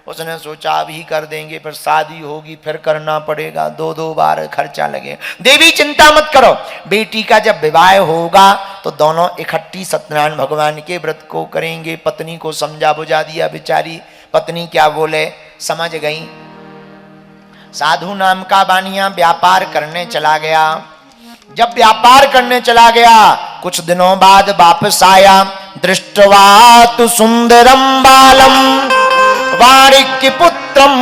उसने सोचा अभी कर देंगे, फिर शादी होगी, फिर करना पड़ेगा, 2-2 बार खर्चा लगेगा। देवी चिंता मत करो, बेटी का जब विवाह होगा तो दोनों इकट्ठी सत्यनारायण भगवान के व्रत को करेंगे। पत्नी को समझा बुझा दिया। बेचारी पत्नी क्या बोले समझ गई। साधु नाम का बानिया व्यापार करने चला गया। जब व्यापार करने चला गया कुछ दिनों बाद वापस आया। दृष्टवा तु सुंदरम बालम वारिक्य पुत्रम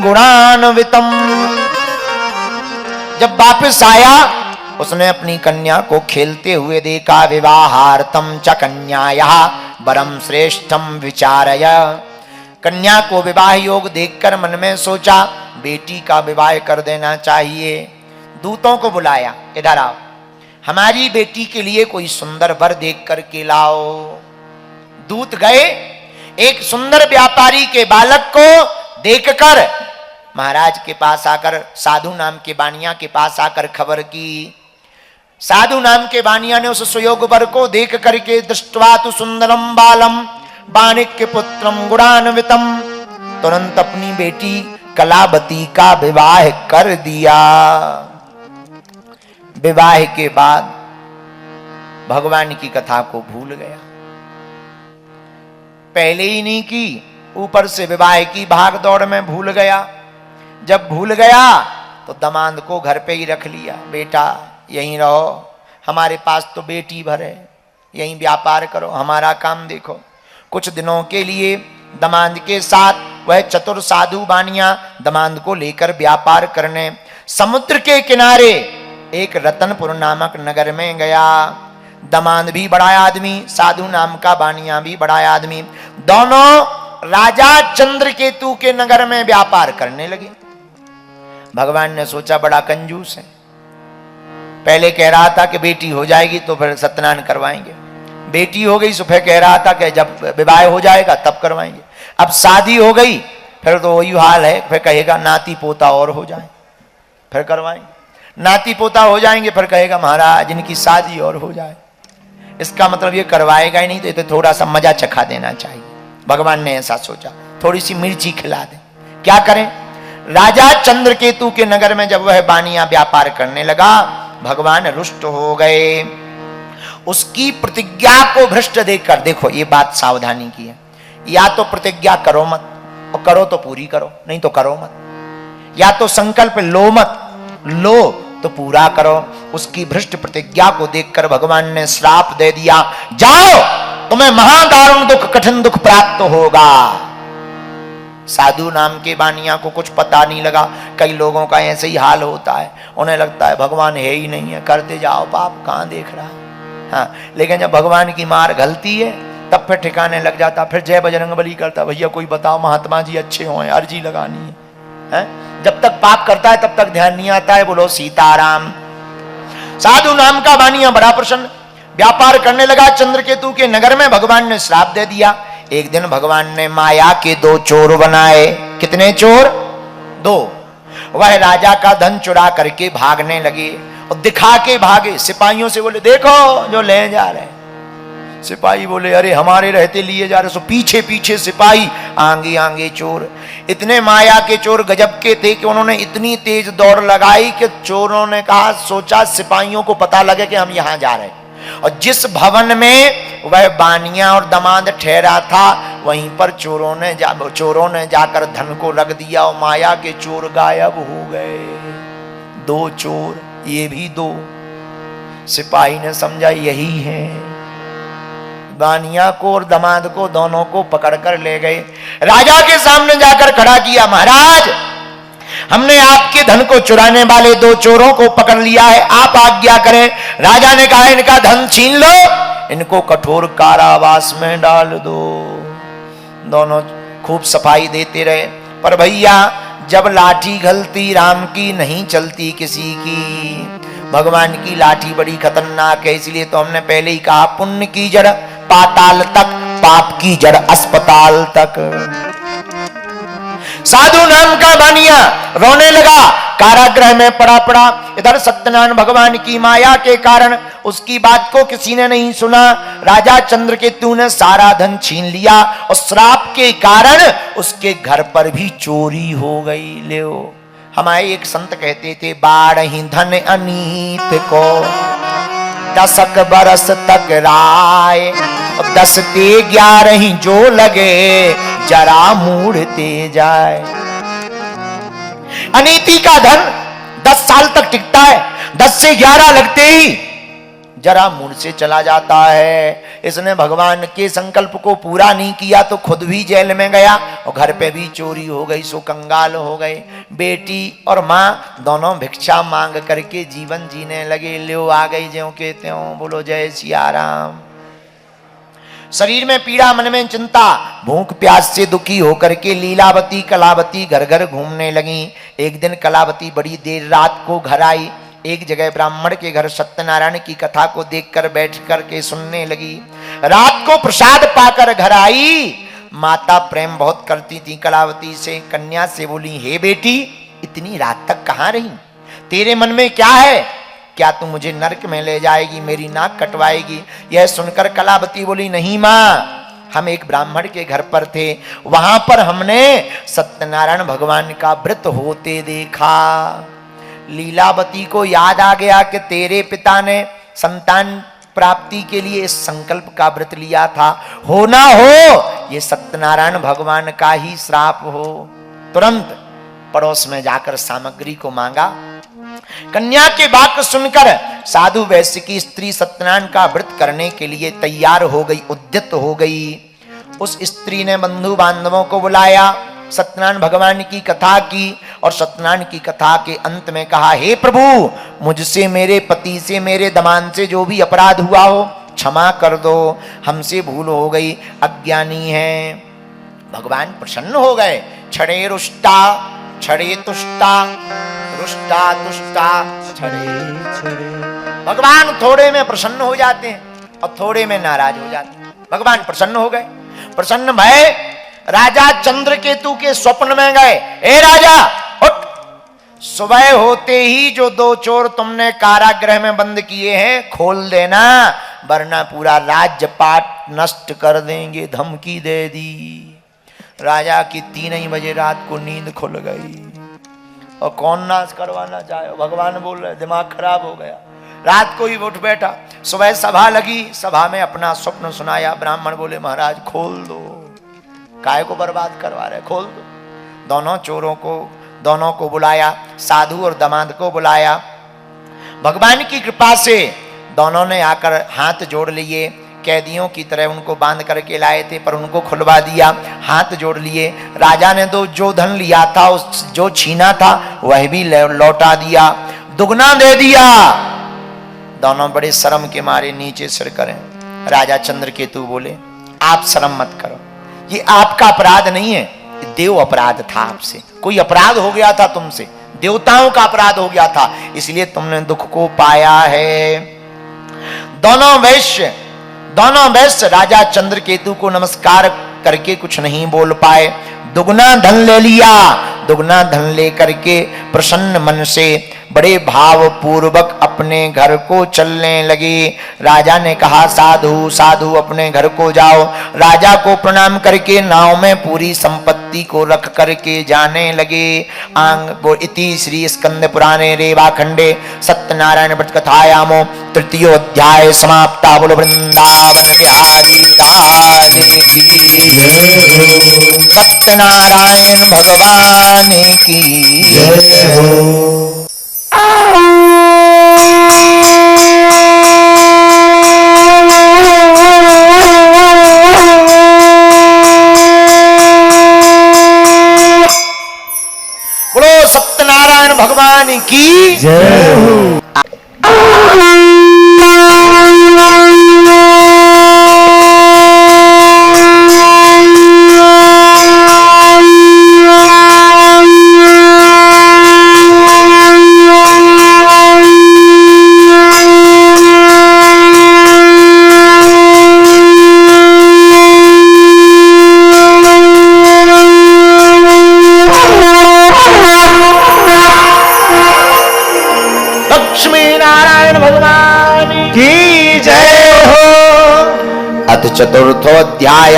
गुणान्वितम। जब वापस आया उसने अपनी कन्या को खेलते हुए देखा। विवाहार्थम च कन्याया वरम श्रेष्ठम विचारय। कन्या को विवाह योग देखकर मन में सोचा बेटी का विवाह कर देना चाहिए। दूतों को बुलाया, इधर आओ, हमारी बेटी के लिए कोई सुंदर वर देख कर के लाओ। दूत गए, एक सुंदर व्यापारी के बालक को देखकर महाराज के पास आकर, साधु नाम के बानिया के पास आकर खबर की। साधु नाम के बानिया ने उस सुयोग वर को देख करके दृष्ट्वा तु सुंदरम बालम वाणिक्य पुत्रम गुणान्वितम, तुरंत अपनी बेटी कलावती का विवाह कर दिया। विवाह के बाद भगवान की कथा को भूल गया। पहले ही नहीं की, ऊपर से विवाह की भाग दौड़ में भूल गया। जब भूल गया तो दामाद को घर पे ही रख लिया, बेटा यहीं रहो, हमारे पास तो बेटी भर है, यहीं व्यापार करो, हमारा काम देखो। कुछ दिनों के लिए दामाद के साथ वह चतुर साधु बानिया दामाद को लेकर व्यापार करने समुद्र के किनारे एक रतनपुर नामक नगर में गया। दामाद भी बड़ा आदमी, साधु नाम का बानिया भी बड़ा आदमी, दोनों राजा चंद्रकेतु के नगर में व्यापार करने लगे। भगवान ने सोचा बड़ा कंजूस है, पहले कह रहा था कि बेटी हो जाएगी तो फिर सत्यनारायण करवाएंगे, बेटी हो गई तो फिर कह रहा था कि जब विवाह हो जाएगा तब करवाएंगे, अब शादी हो गई फिर तो वही हाल है, फिर कहेगा नाती पोता और हो जाए फिर करवाएंगे, नाती पोता हो जाएंगे फिर कहेगा महाराज इनकी शादी और हो जाए। इसका मतलब ये करवाएगा ही नहीं, तो ये तो थोड़ा सा मजा चखा देना चाहिए। भगवान ने ऐसा सोचा, थोड़ी सी मिर्ची खिला दे। क्या करें, राजा चंद्रकेतु के नगर में जब वह बानिया व्यापार करने लगा, भगवान रुष्ट हो गए। उसकी प्रतिज्ञा को भ्रष्ट देखकर, देखो ये बात सावधानी की है, या तो प्रतिज्ञा करो मत, और करो तो पूरी करो, नहीं तो करो मत। या तो संकल्प लो मत, लो तो पूरा करो। उसकी भ्रष्ट प्रतिज्ञा को देखकर भगवान ने श्राप दे दिया, जाओ तुम्हें महादारुण दुख, कठिन दुख प्राप्त होगा। साधु नाम के बानिया को कुछ पता नहीं लगा। कई लोगों का ऐसे ही हाल होता है, उन्हें लगता है भगवान है ही नहीं है, करते जाओ पाप, कहां देख रहा है। हाँ, लेकिन जब भगवान की मार गलती है तब फिर ठिकाने लग जाता, फिर जय बजरंगबली करता, भैया कोई बताओ महात्मा जी अच्छे हों, अर्जी लगानी है। जब तक पाप करता है तब तक ध्यान नहीं आता है। बोलो सीताराम। साधु नाम का बानिया बड़ा प्रसन्न, व्यापार करने लगा चंद्रकेतु के नगर में। भगवान ने श्राप दे दिया। एक दिन भगवान ने माया के 2 चोर बनाए। कितने चोर? 2। वह राजा का धन चुरा करके भागने लगे और दिखा के भागे। सिपाहियों से बोले देखो जो ले जा रहे। सिपाही बोले अरे हमारे रहते लिए जा रहे। सो पीछे पीछे सिपाही, आगे आगे चोर। इतने माया के चोर गजब के थे कि उन्होंने इतनी तेज दौड़ लगाई कि चोरों ने कहा, सोचा सिपाहियों को पता लगे कि हम यहां जा रहे हैं। और जिस भवन में वह बानिया और दामाद ठहरा था, वहीं पर चोरों ने जाकर धन को रख दिया और माया के चोर गायब हो गए। 2 चोर, ये भी 2। सिपाही ने समझा यही है। बानिया को और दामाद को दोनों को पकड़कर ले गए। राजा के सामने जाकर खड़ा किया, महाराज हमने आपके धन को चुराने वाले 2 चोरों को पकड़ लिया है, आप आज्ञा करें। राजा ने कहा इनका धन छीन लो, इनको कठोर कारावास में डाल दो। दोनों खूब सफाई देते रहे, पर भैया जब लाठी गलती राम की नहीं चलती किसी की। भगवान की लाठी बड़ी खतरनाक है, इसलिए तो हमने पहले ही कहा पुण्य की जड़ पाताल तक, पाप की जड़ अस्पताल तक। साधु नाम का बानिया रोने लगा, कारागृह में पड़ा। इधर सत्यनारायण भगवान की माया के कारण उसकी बात को किसी ने नहीं सुना। राजा चंद्रकेतु ने सारा धन छीन लिया और श्राप के कारण उसके घर पर भी चोरी हो गई। ले हमारे एक संत कहते थे, बाढ़ही धन अनीत को 10 बरस तक राय, 10 ते 11 जो लगे जरा मूढ़ते जाए। अनीति का धन 10 साल तक टिकता है, 10 से 11 लगते ही जरा मुड़ से चला जाता है। इसने भगवान के संकल्प को पूरा नहीं किया तो खुद भी जेल में गया और घर पे भी चोरी हो गई, सो कंगाल हो गए। बेटी और माँ दोनों भिक्षा मांग करके जीवन जीने लगे। लो आ गई ज्यों के त्यों। बोलो जय सिया राम। शरीर में पीड़ा, मन में चिंता, भूख प्यास से दुखी होकर के लीलावती कलावती घर घर घूमने लगी। एक दिन कलावती बड़ी देर रात को घर आई। एक जगह ब्राह्मण के घर सत्यनारायण की कथा को देखकर बैठ कर के सुनने लगी। रात को प्रसाद पाकर घर आई। माता प्रेम बहुत करती थी कलावती से। कन्या से बोली, हे बेटी इतनी रात तक कहाँ रही? तेरे मन में क्या है? क्या तू मुझे नरक में ले जाएगी, मेरी नाक कटवाएगी? यह सुनकर कलावती बोली, नहीं माँ, हम एक ब्राह्मण के घर पर थे, वहां पर हमने सत्यनारायण भगवान का व्रत होते देखा। लीलावती को याद आ गया कि तेरे पिता ने संतान प्राप्ति के लिए इस संकल्प का व्रत लिया था, हो ना हो ये सत्यनारायण भगवान का ही श्राप हो। तुरंत पड़ोस में जाकर सामग्री को मांगा। कन्या के वाक्य सुनकर साधु वैश्य की स्त्री सत्यनारायण का व्रत करने के लिए तैयार हो गई, उद्यत हो गई। उस स्त्री ने बंधु बांधवों को बुलाया, सत्यनारायण भगवान की कथा की और सत्यनारायण की कथा के अंत में कहा, हे प्रभु, मुझसे, मेरे पति से, मेरे दमान से जो भी अपराध हुआ हो क्षमा कर दो, हमसे भूल हो गई, अज्ञानी है। भगवान प्रसन्न हो गए। छड़े रुष्टा छड़े तुष्टा, रुष्टा तुष्टा छड़े। भगवान थोड़े में प्रसन्न हो जाते हैं और थोड़े में नाराज हो जाते हैं। भगवान प्रसन्न हो गए। प्रसन्न भय राजा चंद्रकेतु के स्वप्न में गए। ए राजा उठ, सुबह होते ही जो 2 चोर तुमने कारागृह में बंद किए हैं खोल देना, वरना पूरा राज्यपाट नष्ट कर देंगे। धमकी दे दी। राजा की 3 ही बजे रात को नींद खुल गई। और कौन नाश करवाना चाहे, भगवान बोल रहे, दिमाग खराब हो गया। रात को ही उठ बैठा। सुबह सभा लगी, सभा में अपना स्वप्न सुनाया। ब्राह्मण बोले, महाराज खोल दो, काय को बर्बाद करवा रहे, खोल दो। दोनों को बुलाया, साधु और दामाद को बुलाया। भगवान की कृपा से दोनों ने आकर हाथ जोड़ लिए। कैदियों की तरह उनको बांध करके लाए थे, पर उनको खुलवा दिया, हाथ जोड़ लिए। राजा ने तो जो धन लिया था, उस जो छीना था वह भी लौटा दिया, दुगना दे दिया। दोनों बड़े शर्म के मारे नीचे सिर करें। राजा चंद्रकेतु बोले, आप शर्म मत करो, ये आपका अपराध नहीं है, देव अपराध था आपसे। कोई अपराध हो गया था तुमसे, देवताओं का अपराध हो गया था, इसलिए तुमने दुख को पाया है। दोनों वैश्य राजा चंद्रकेतु को नमस्कार करके कुछ नहीं बोल पाए। दुगना धन ले लिया। दुगना धन लेकर के प्रसन्न मन से बड़े भाव पूर्वक अपने घर को चलने लगे। राजा ने कहा, साधु साधु अपने घर को जाओ। राजा को प्रणाम करके नाव में पूरी संपत्ति को रख करके जाने लगे। इति श्री स्कंद पुराणे रेवाखंडे सत्यनारायण व्रत कथायामो 3य अध्याय समाप्ता। बोलो वृंदावन बिहारी लाल की, सत्यनारायण भगवान की जय हो। बोलो सत्यनारायण भगवान की जय हो। चतुर्थोऽध्याय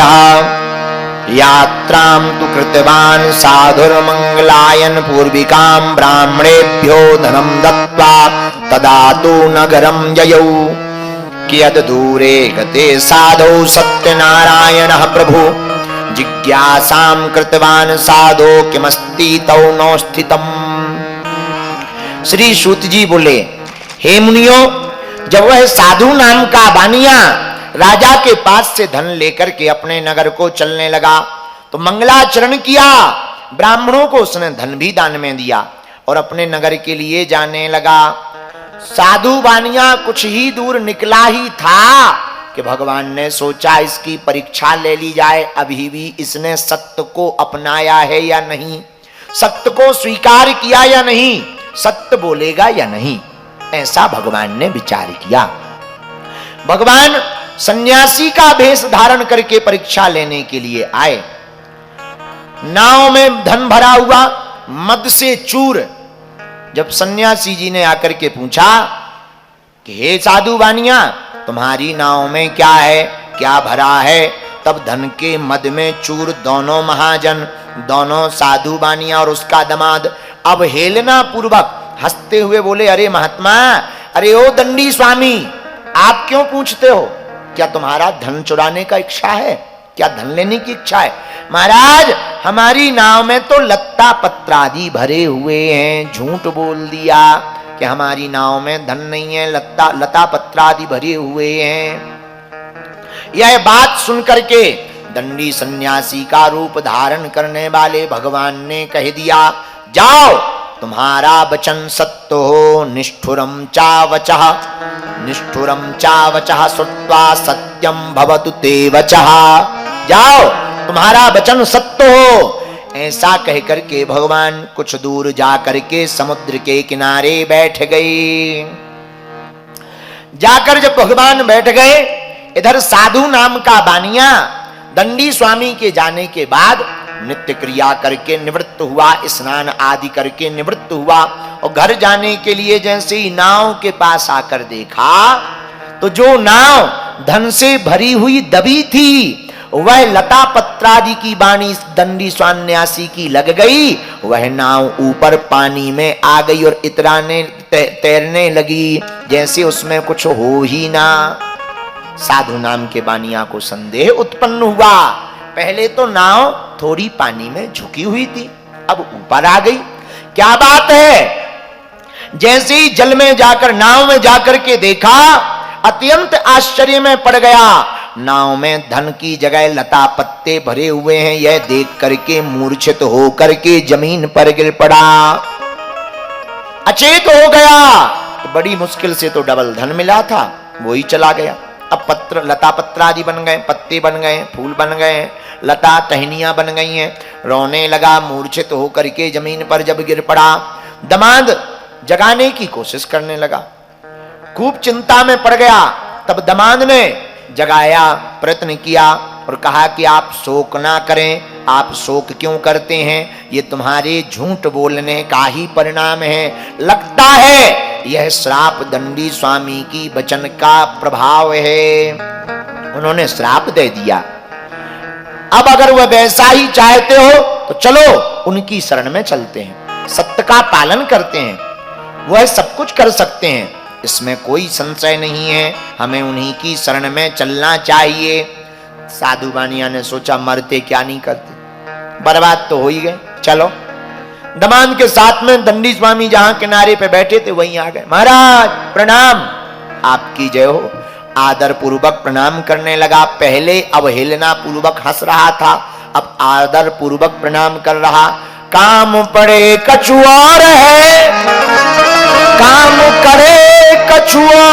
यात्रां तु कृतवान् साधुर्मंगलायन पूर्विकां ब्राह्मणेभ्यो धनं दत्त्वा तदा तु नगरं ययौ। कियद् दूरे गते साधौ सत्यनारायणः प्रभु जिज्ञासां कृतवान् साधो किमस्ति तौ नो स्थितम्। श्री सूत जी बोले, हे मुनियो, जब वह साधु नाम का बानिया राजा के पास से धन लेकर के अपने नगर को चलने लगा तो मंगलाचरण किया। ब्राह्मणों को उसने धन भी दान में दिया और अपने नगर के लिए जाने लगा। साधु बानिया कुछ ही दूर निकला ही था कि भगवान ने सोचा इसकी परीक्षा ले ली जाए, अभी भी इसने सत्य को अपनाया है या नहीं, सत्य को स्वीकार किया या नहीं, सत्य बोलेगा या नहीं। ऐसा भगवान ने विचार किया। भगवान सन्यासी का भेष धारण करके परीक्षा लेने के लिए आए। नाव में धन भरा हुआ, मद से चूर। जब सन्यासी जी ने आकर के पूछा कि हे साधु बानिया, तुम्हारी नाव में क्या है, क्या भरा है, तब धन के मद में चूर दोनों महाजन, दोनों साधु बानिया और उसका दमाद अवहेलना पूर्वक हंसते हुए बोले, अरे महात्मा, अरे ओ दंडी स्वामी, आप क्यों पूछते हो? क्या तुम्हारा धन चुराने का इच्छा है? क्या धन लेने की इच्छा है? महाराज, हमारी नाव में तो लत्ता पत्रादि भरे हुए हैं। झूठ बोल दिया कि हमारी नाव में धन नहीं है, लता पत्रादि भरे हुए हैं। यह बात सुनकर के दंडी सन्यासी का रूप धारण करने वाले भगवान ने कह दिया, जाओ, तुम्हारा वचन सत्य हो। निष्ठुरम चावचः श्रुत्वा सत्यम भवतु ते वचः। जाओ, तुम्हारा वचन सत्य हो। ऐसा कहकर के भगवान कुछ दूर जाकर के समुद्र के किनारे बैठ गए। जाकर जब भगवान बैठ गए, इधर साधु नाम का बानिया दंडी स्वामी के जाने के बाद नित्य क्रिया करके निवृत्त हुआ, स्नान आदि करके निवृत्त हुआ और घर जाने के लिए जैसे ही नाव के पास आकर देखा तो जो नाव धन से भरी हुई दबी थी, वह लता पत्रादि की बाणी दंडी सन्यासी की लग गई। वह नाव ऊपर पानी में आ गई और इतराने तैरने लगी जैसे उसमें कुछ हो ही ना। साधु नाम के बानिया को संदेह उत्पन्न हुआ। पहले तो नाव थोड़ी पानी में झुकी हुई थी, अब ऊपर आ गई, क्या बात है? जैसे ही जल में जाकर, नाव में जाकर के देखा, अत्यंत आश्चर्य में पड़ गया। नाव में धन की जगह लता पत्ते भरे हुए हैं। यह देख करके मूर्छित होकर के जमीन पर गिर पड़ा, अचेत हो गया। तो बड़ी मुश्किल से तो डबल धन मिला था, वो ही चला गया। अब लता पत्रादि बन गए, पत्ते बन गए, फूल बन गए, लता टहनियां बन गई हैं। रोने लगा, मूर्छित होकर के जमीन पर जब गिर पड़ा, दमाद जगाने की कोशिश करने लगा, खूब चिंता में पड़ गया। तब दमाद ने जगाया, प्रयत्न किया और कहा कि आप शोक ना करें। आप शोक क्यों करते हैं? ये तुम्हारे झूठ बोलने का ही परिणाम है। लगता है यह श्राप दंडी स्वामी की वचन का प्रभाव है। उन्होंने श्राप दे दिया। अब अगर वह वैसा ही चाहते हो तो चलो उनकी शरण में चलते हैं, सत्य का पालन करते हैं, वह सब कुछ कर सकते हैं, इसमें कोई संशय नहीं है। हमें उन्हीं की शरण में चलना चाहिए। साधु बानिया ने सोचा, मरते क्या नहीं करते, बर्बाद तो हो ही गए, चलो। दमाद के साथ में दंडी स्वामी जहां किनारे पे बैठे थे वहीं आ गए। महाराज प्रणाम, आपकी जय हो। आदर पूर्वक प्रणाम करने लगा। पहले अवहेलना पूर्वक हंस रहा था, अब आदर पूर्वक प्रणाम कर रहा। काम पड़े कछुआर है, काम करे कछुआ,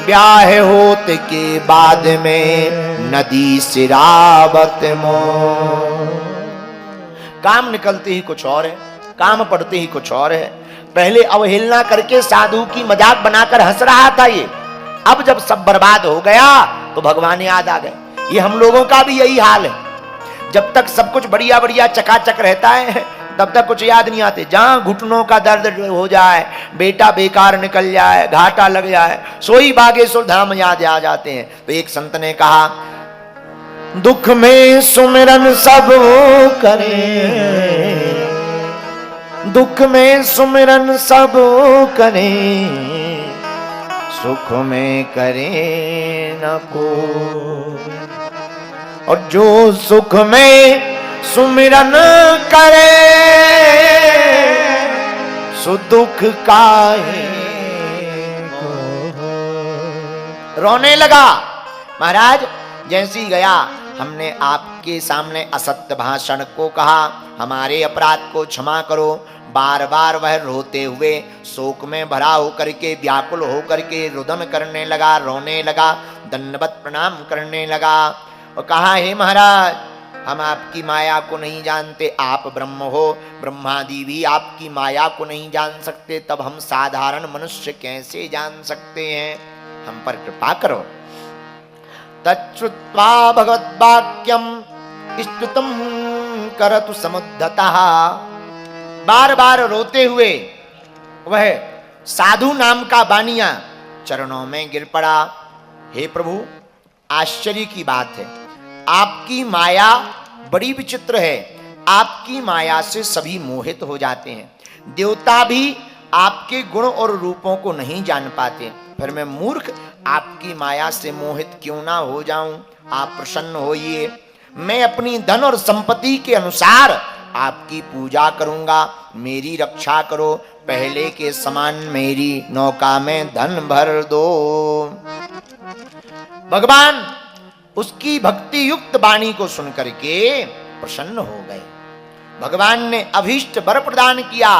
ब्याह होते के बाद में नदी सिरावत मो। काम निकलते ही कुछ और है, काम पड़ते ही कुछ और है। पहले अवहेलना करके साधु की मजाक बनाकर हंस रहा था ये, अब जब सब बर्बाद हो गया तो भगवान याद आ गए। ये हम लोगों का भी यही हाल है। जब तक सब कुछ बढ़िया बढ़िया चकाचक रहता है तब तक कुछ याद नहीं आते। जहां घुटनों का दर्द हो जाए, बेटा बेकार निकल जाए, घाटा लग जाए, सोई बागेश्वर धाम याद आ जाते हैं। तो एक संत ने कहा, दुख में सुमिरन सब करे, दुख में सुमिरन सब करे, सुख में करे न को। और जो सुख में सुमिरन करे सो दुख काहे को। रोने लगा। महाराज जैसे ही गया, हमने आपके सामने असत्य भाषण को कहा, हमारे अपराध को क्षमा करो। बार बार वह रोते हुए शोक में भरा होकर के, व्याकुल होकर के रुदन करने लगा, रोने लगा, दंडवत प्रणाम करने लगा और कहा, हे महाराज हम आपकी माया को नहीं जानते, आप ब्रह्म हो, ब्रह्मादि भी आपकी माया को नहीं जान सकते, तब हम साधारण मनुष्य कैसे जान सकते हैं, हम पर कृपा करो। तच्छ्रुत्वा भगवद्वाक्यम स्तुतम करतु समुद्धतः। बार बार रोते हुए वह साधु नाम का बानिया चरणों में गिर पड़ा। हे प्रभु, आश्चर्य की बात है, आपकी माया बड़ी विचित्र है। आपकी माया से सभी मोहित हो जाते हैं, देवता भी आपके गुण और रूपों को नहीं जान पाते, फिर मैं मूर्ख आपकी माया से मोहित क्यों ना हो जाऊं। आप प्रसन्न होइए, मैं अपनी धन और संपत्ति के अनुसार आपकी पूजा करूंगा, मेरी रक्षा करो, पहले के समान मेरी नौका में धन भर दो। भगवान उसकी भक्ति युक्त वाणी को सुनकर के प्रसन्न हो गए। भगवान ने अभीष्ट वर प्रदान किया,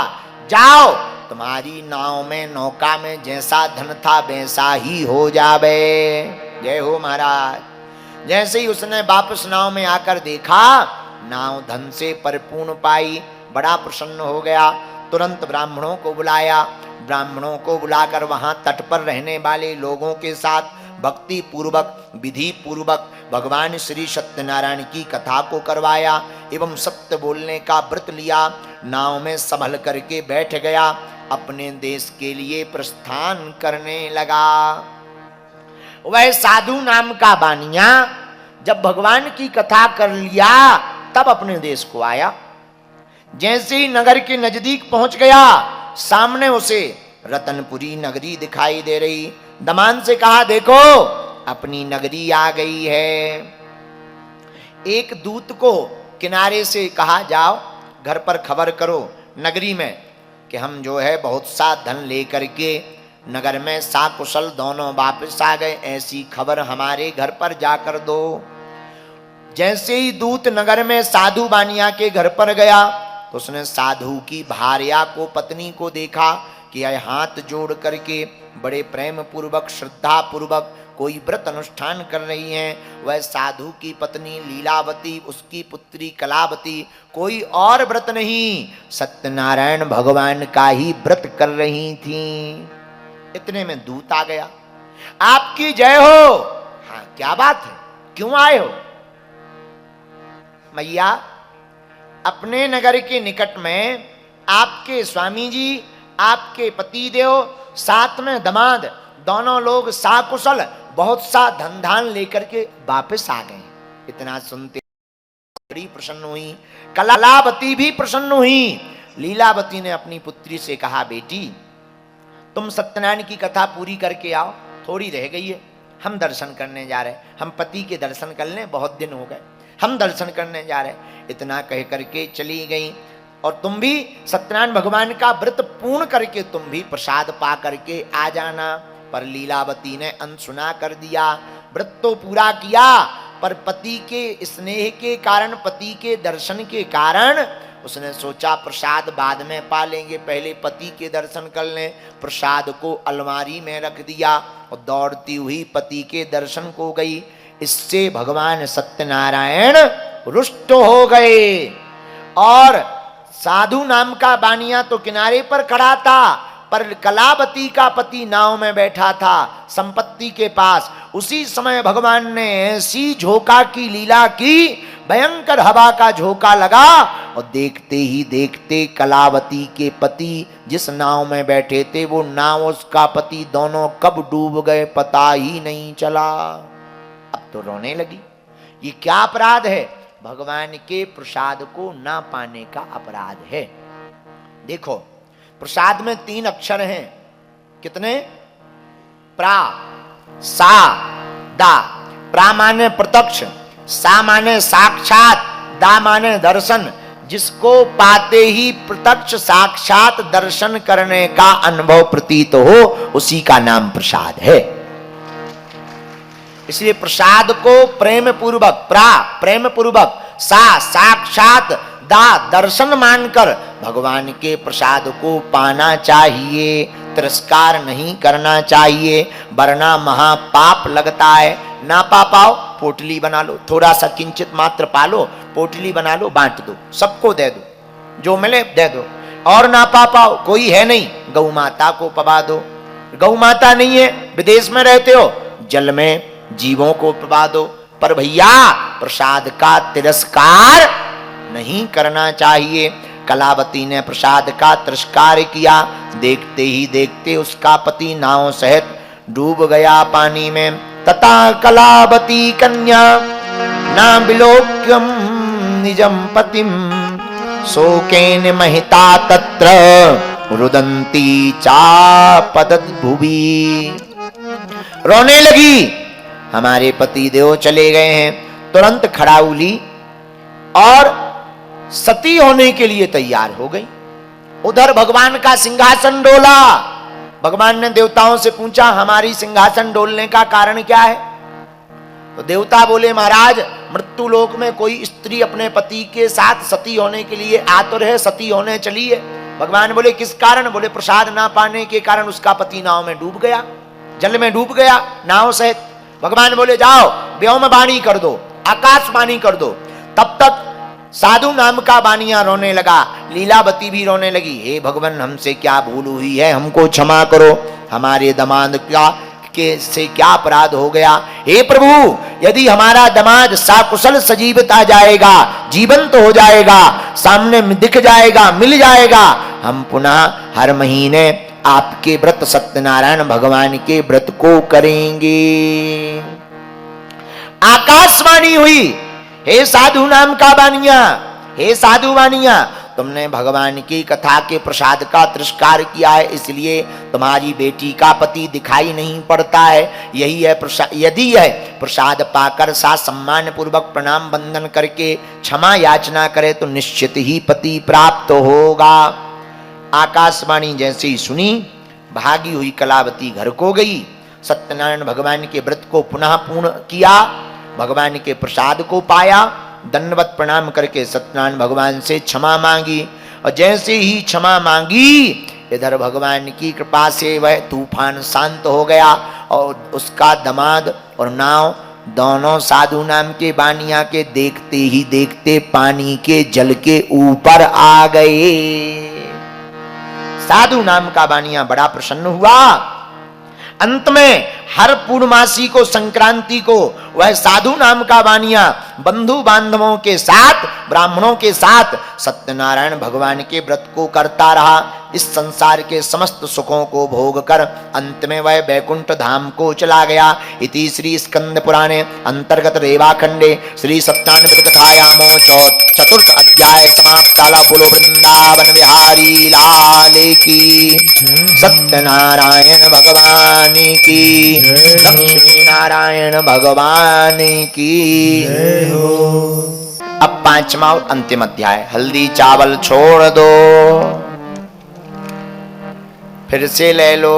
जाओ तुम्हारी नाव में नौका में जैसा धन था वैसा ही हो जावे। जय हो महाराज। जैसे ही उसने वापस नाव में आकर देखा, नाव धन से परिपूर्ण पाई, बड़ा प्रसन्न हो गया। तुरंत ब्राह्मणों को बुलाया, ब्राह्मणों को बुलाकर वहां तट पर रहने वाले लोगों के साथ भक्ति पूर्वक विधि पूर्वक भगवान श्री सत्यनारायण की कथा को करवाया एवं सत्य बोलने का व्रत लिया। नाव में संभल करके बैठ गया, अपने देश के लिए प्रस्थान करने लगा। वह साधु नाम का बानिया जब भगवान की कथा कर लिया तब अपने देश को आया। जैसे ही नगर के नजदीक पहुंच गया, सामने उसे रतनपुरी नगरी दिखाई दे रही। दमान से कहा, देखो अपनी नगरी आ गई है। एक दूत को किनारे से कहा, जाओ घर पर खबर करो नगरी में कि हम जो है बहुत सा धन लेकर के नगर में साकुशल दोनों वापस आ गए, ऐसी खबर हमारे घर पर जाकर दो। जैसे ही दूत नगर में साधु बानिया के घर पर गया तो उसने साधु की भार्या को, पत्नी को देखा कि यह हाथ जोड़ करके बड़े प्रेम पूर्वक श्रद्धा पूर्वक कोई व्रत अनुष्ठान कर रही हैं। वह साधु की पत्नी लीलावती, उसकी पुत्री कलावती कोई और व्रत नहीं, सत्यनारायण भगवान का ही व्रत कर रही थी। इतने में दूत आ गया, आपकी जय हो। हाँ, क्या बात है, क्यों आए हो? मैया, अपने नगर के निकट में आपके स्वामी जी, आपके पतिदेव, साथ में दामाद, दोनों लोग साकुशल बहुत सा धन धान लेकर के वापस आ गए। इतना सुनते बड़ी प्रसन्न हुई, कलावती भी प्रसन्न हुई। लीलावती ने अपनी पुत्री से कहा, बेटी तुम सत्यनारायण की कथा पूरी करके आओ, थोड़ी रह गई है, हम दर्शन करने जा रहे, हम पति के दर्शन कर लें, बहुत दिन हो गए, हम दर्शन करने जा रहे। इतना कह करके चली गई। और तुम भी सत्यनारायण भगवान का व्रत पूर्ण करके तुम भी प्रसाद पा करके आ जाना। पर लीलावती ने अनसुना कर दिया। व्रत तो पूरा किया, पर पति के स्नेह के कारण, पति के दर्शन के कारण उसने सोचा प्रसाद बाद में पा लेंगे, पहले पति के दर्शन कर लें। प्रसाद को अलमारी में रख दिया और दौड़ती हुई पति के दर्शन को गई। इससे भगवान सत्यनारायण रुष्ट हो गए। और साधु नाम का बानिया तो किनारे पर खड़ा था, पर कलावती का पति नाव में बैठा था संपत्ति के पास। उसी समय भगवान ने ऐसी झोंका की लीला की, भयंकर हवा का झोंका लगा और देखते ही देखते कलावती के पति जिस नाव में बैठे थे, वो नाव, उसका पति, दोनों कब डूब गए पता ही नहीं चला। अब तो रोने लगी। ये क्या अपराध है? भगवान के प्रसाद को ना पाने का अपराध है। देखो, प्रसाद में 3 अक्षर हैं, कितने? प्रा, सा, दा। प्रा माने प्रत्यक्ष, सा माने साक्षात, दा माने दर्शन। जिसको पाते ही प्रत्यक्ष साक्षात दर्शन करने का अनुभव प्रतीत हो, उसी का नाम प्रसाद है। इसलिए प्रसाद को प्रेम पूर्वक, प्रा प्रेम पूर्वक, सा साक्षात, दा दर्शन मानकर भगवान के प्रसाद को पाना चाहिए, तिरस्कार नहीं करना चाहिए, वरना महापाप लगता है। ना पा पाओ, पोटली बना लो, थोड़ा सा किंचित मात्र पालो, पोटली बना लो, बांट दो, सबको दे दो, जो मिले दे दो। और ना पा पाओ, कोई है नहीं, गौ माता को पवा दो। गौ माता नहीं है, विदेश में रहते हो, जल में जीवों को पवा दो। पर भैया प्रसाद का तिरस्कार नहीं करना चाहिए। कलावती ने प्रसाद का तिरस्कार किया। देखते ही देखते उसका पति नाव सहित डूब गया पानी में। तथा कलावती कन्या ना विलोक्यम निजम पतिम शोकेन महिता तत्र रुदंती चापदत भुवि। रोने लगी, हमारे पति देव चले गए हैं। तुरंत खड़ाऊ ली और सती होने के लिए तैयार हो गई। उधर भगवान का सिंहासन डोला। भगवान ने देवताओं से पूछा, हमारी सिंहासन डोलने का कारण क्या है? तो देवता बोले, महाराज मृत्यु लोक में कोई स्त्री अपने पति के साथ सती होने के लिए आतुर है, सती होने चली है। भगवान बोले, किस कारण? बोले, प्रसाद ना पाने के कारण उसका पति नाव में डूब गया, जल में डूब गया नाव सहित। भगवान बोले, जाओ व्योम वाणी कर दो, आकाशवाणी कर दो। तब तक साधु नाम का बानिया रोने लगा, लीलावती भी रोने लगी। हे भगवान, हमसे क्या भूल हुई है, हमको क्षमा करो, हमारे दामाद से क्या अपराध हो गया। हे प्रभु, यदि हमारा दामाद साकुशल सजीवित आ जाएगा, जीवंत हो जाएगा, सामने दिख जाएगा, मिल जाएगा, हम पुनः हर महीने आपके व्रत सत्यनारायण भगवान के व्रत को करेंगे। आकाशवाणी हुई, हे साधु नाम का बानिया, हे साधु बानिया, तुमने भगवान की कथा के प्रसाद का तिरस्कार किया है, इसलिए तुम्हारी बेटी का पति दिखाई नहीं पड़ता है। यही है प्रसाद। यदि यह प्रसाद पाकर सा सम्मान पूर्वक प्रणाम वंदन करके क्षमा याचना करे तो निश्चित ही पति प्राप्त होगा। आकाशवाणी जैसे ही सुनी, भागी हुई कलावती घर को गई। सत्यनारायण भगवान के व्रत को पुनः पूर्ण किया, भगवान के प्रसाद को पाया, दंडवत प्रणाम करके सत्यनारायण भगवान से क्षमा मांगी। और जैसे ही क्षमा मांगी, इधर भगवान की कृपा से वह तूफान शांत हो गया और उसका दामाद और नाव दोनों साधु नाम के बानिया के देखते ही देखते पानी के जल के ऊपर आ गए। साधु नाम का बानिया बड़ा प्रसन्न हुआ। अंत में हर पूर्णमासी को, संक्रांति को, वह साधु नाम का बानिया बंधु बांधवों के साथ, ब्राह्मणों के साथ सत्यनारायण भगवान के व्रत को करता रहा। इस संसार के समस्त सुखों को भोग कर अंत में वह वैकुंठ धाम को चला गया। इति श्री स्कंद पुराणे अंतर्गत रेवाखंडे श्री सत्यानंद कथायामो चतुर्थ अध्याय समाप्ताला। बोलो वृंदावन बिहारी लाल की, सत्यनारायण भगवान की, लक्ष्मी नारायण भगवान की। अब पांचवा और अंतिम अध्याय, हल्दी चावल छोड़ दो, फिर से ले लो,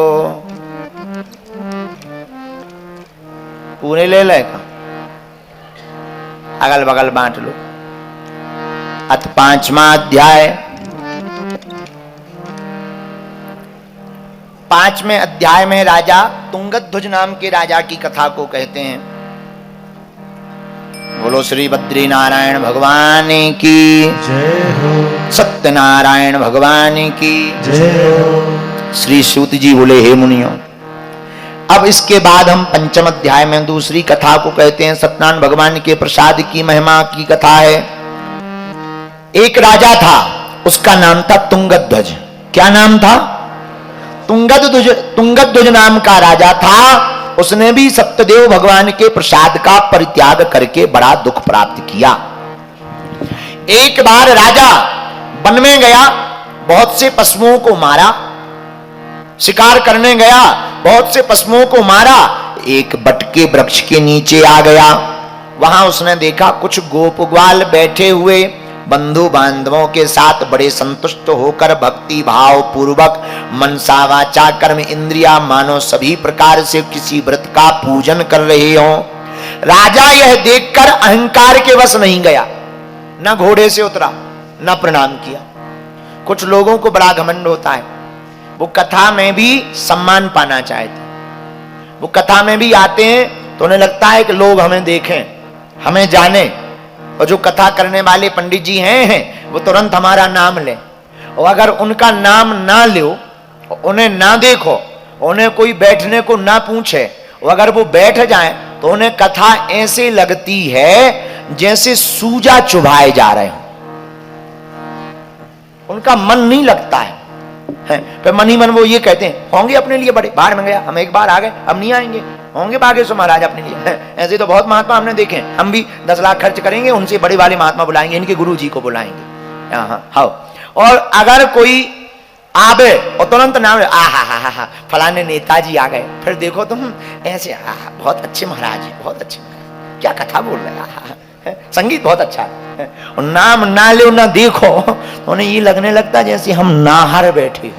पूरे ले लेगा, अगल बगल बांट लो। अत पांचवा अध्याय। पांचवें अध्याय में राजा तुंगध्वज नाम के राजा की कथा को कहते हैं। बोलो श्री बद्री नारायण भगवान की जय हो, सत्यनारायण भगवान की जय हो। श्री सूत जी बोले, हे मुनियों, अब इसके बाद हम पंचम अध्याय में दूसरी कथा को कहते हैं। सत्यनारायण भगवान के प्रसाद की महिमा की कथा है। एक राजा था, उसका नाम था तुंगध्वज। क्या नाम था? तुंगध्वज नाम का राजा था। उसने भी सत्यदेव भगवान के प्रसाद का परित्याग करके बड़ा दुख प्राप्त किया। एक बार राजा वन में गया, बहुत से पशुओं को मारा, शिकार करने गया, बहुत से पशुओं को मारा। एक बट के वृक्ष के नीचे आ गया। वहां उसने देखा कुछ गोप ग्वाल बैठे हुए बंधु बांधवों के साथ बड़े संतुष्ट होकर भक्ति भाव पूर्वक मनसा वाचा कर्म इंद्रिया मानो सभी प्रकार से किसी व्रत का पूजन कर रहे हो। राजा यह देखकर अहंकार के वश नहीं गया, न घोड़े से उतरा, न प्रणाम किया। कुछ लोगों को बड़ा घमंड होता है, वो कथा में भी सम्मान पाना चाहते, वो कथा में भी आते हैं तो उन्हें लगता है कि लोग हमें देखें, हमें जाने, और जो कथा करने वाले पंडित जी हैं वो तुरंत हमारा नाम लें। और अगर उनका नाम ना लो, उन्हें ना देखो, उन्हें कोई बैठने को ना पूछे, और अगर वो बैठ जाएं तो उन्हें कथा ऐसे लगती है जैसे सूजा चुभाए जा रहे हो, उनका मन नहीं लगता है। फिर मन ही मन वो ये कहते हैं, होंगे अपने लिए बड़े, बाहर में गया, हम एक बार आ गए, अब नहीं आएंगे, होंगे बागेश्वर महाराज अपने लिए। ऐसे तो बहुत महात्मा हमने देखे, हम भी 10 लाख खर्च करेंगे, उनसे बड़े वाले महात्मा बुलाएंगे, इनके गुरु जी को बुलाएंगे। हाँ, और अगर कोई आबे और तुरंत नाम आ हा फलाने नेताजी आ गए। फिर देखो तुम ऐसे बहुत अच्छे महाराज हैं, बहुत अच्छे महाराज, क्या कथा बोल रहे हैं, संगीत बहुत अच्छा है। और नाम ना लो ना देखो तो उन्हें ये लगने लगता जैसे हम नाहर बैठे हो,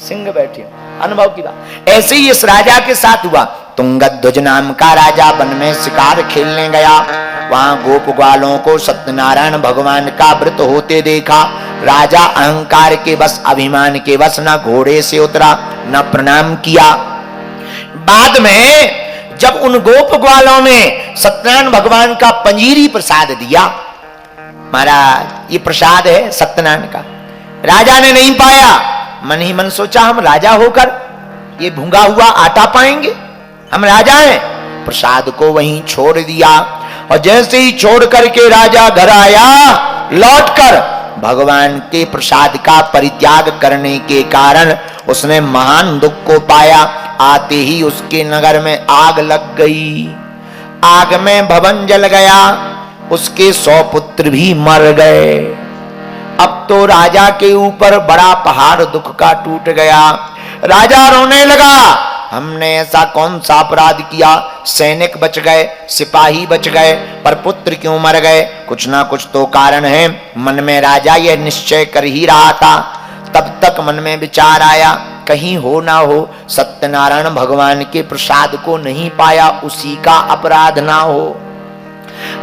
सिंह बैठे हो। अनुभव की बात। ऐसे ही इस राजा के साथ हुआ। तुंगध्वज नाम का राजा वन में शिकार खेलने गया। वहां गोप ग्वालों को सत्यनारायण भगवान का व्रत होते देखा। राजा अहंकार के बस, अभिमान के बस न घोड़े से उतरा न प्रणाम किया। बाद में जब उन गोप ग्वालों ने सत्यनारायण भगवान का पंजीरी प्रसाद दिया, महाराज ये प्रसाद है सत्यनारायण का, राजा ने नहीं पाया। मन ही मन सोचा हम राजा होकर ये भूंगा हुआ आटा पाएंगे, हम राजा हैं। प्रसाद को वहीं छोड़ दिया और जैसे ही छोड़ करके राजा घर आया, लौटकर भगवान के प्रसाद का परित्याग करने के कारण उसने महान दुख को पाया। आते ही उसके नगर में आग लग गई। आग में भवन जल गया, उसके 100 पुत्र भी मर गए। अब तो राजा के ऊपर बड़ा पहाड़ दुख का टूट गया। राजा रोने लगा, हमने ऐसा कौन सा अपराध किया, सैनिक बच गए, सिपाही बच गए, पर पुत्र क्यों मर गए, कुछ ना कुछ तो कारण है। मन में राजा यह निश्चय कर ही रहा था, तब तक मन में विचार आया कहीं हो ना हो सत्यनारायण भगवान के प्रसाद को नहीं पाया, उसी का अपराध ना हो।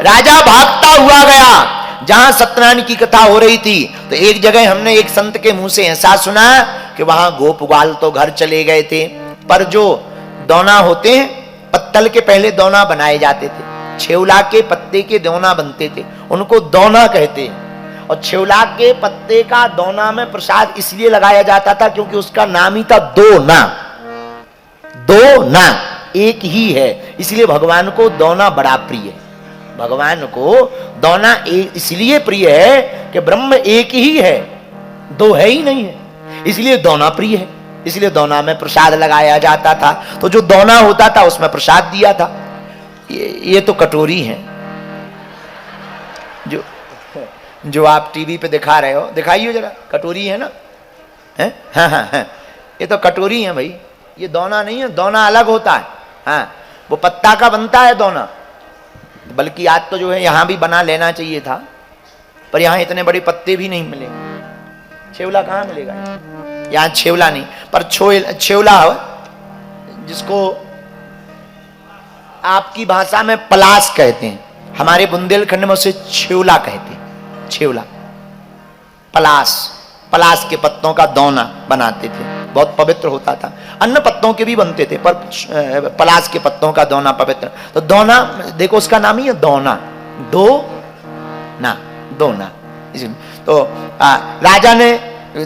राजा भागता हुआ गया जहां सत्यनारायण की कथा हो रही थी। तो एक जगह हमने एक संत के मुंह से ऐसा सुना कि वहां गोप ग्वाल तो घर चले गए थे, पर जो दोना होते हैं, पत्तल के पहले दोना बनाए जाते थे, छेवला के पत्ते के दोना बनते थे, उनको दोना कहते हैं। और छेवला के पत्ते का दोना में प्रसाद इसलिए लगाया जाता था क्योंकि उसका नाम ही था दोना। दोना एक ही है, इसलिए भगवान को दोना बड़ा प्रिय है। भगवान को दोना इसलिए प्रिय है कि ब्रह्म एक ही है, दो है ही नहीं है, इसलिए दोना प्रिय है, इसलिए दोना में प्रसाद लगाया जाता था। तो जो दोना होता था उसमें प्रसाद दिया था। ये तो कटोरी है जो आप टीवी पे दिखा रहे हो, दिखाइए जरा, कटोरी है ना, है? हाँ, ये तो कटोरी है भाई, ये दोना नहीं है, दोना अलग होता है। हाँ, वो पत्ता का बनता है दोना, बल्कि आज तो जो है यहाँ भी बना लेना चाहिए था, पर यहाँ इतने बड़े पत्ते भी नहीं मिलेंगे। छेवला कहाँ मिलेगा यहाँ? छेवला नहीं, पर छेवला हो, जिसको आपकी भाषा में पलास कहते हैं, हमारे बुंदेलखंड में उसे छेवला कहते हैं। छेवला, पलास के पत्तों का दोना बनाते थे, बहुत पवित्र होता था। अन्य पत्तों के भी बनते थे, पर पलास के पत्तों का दोना पवित्र। तो दोना देखो, उसका नाम ही है दोना, दोना। तो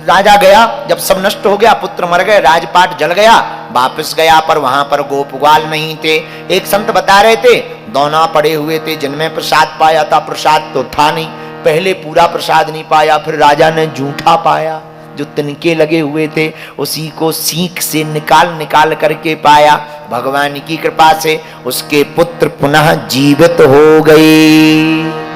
राजा गया, जब सब नष्ट हो गया, पुत्र मर गए, राजपाट जल गया, वापस गया, पर वहां पर गोप ग्वाल नहीं थे। एक संत बता रहे थे दोना पड़े हुए थे जिनमें प्रसाद पाया था, प्रसाद तो था नहीं, पहले पूरा प्रसाद नहीं पाया, फिर राजा ने झूठा पाया, जो तिनके लगे हुए थे उसी को सीख से निकाल करके पाया। भगवान की कृपा से उसके पुत्र पुनः जीवित हो गए।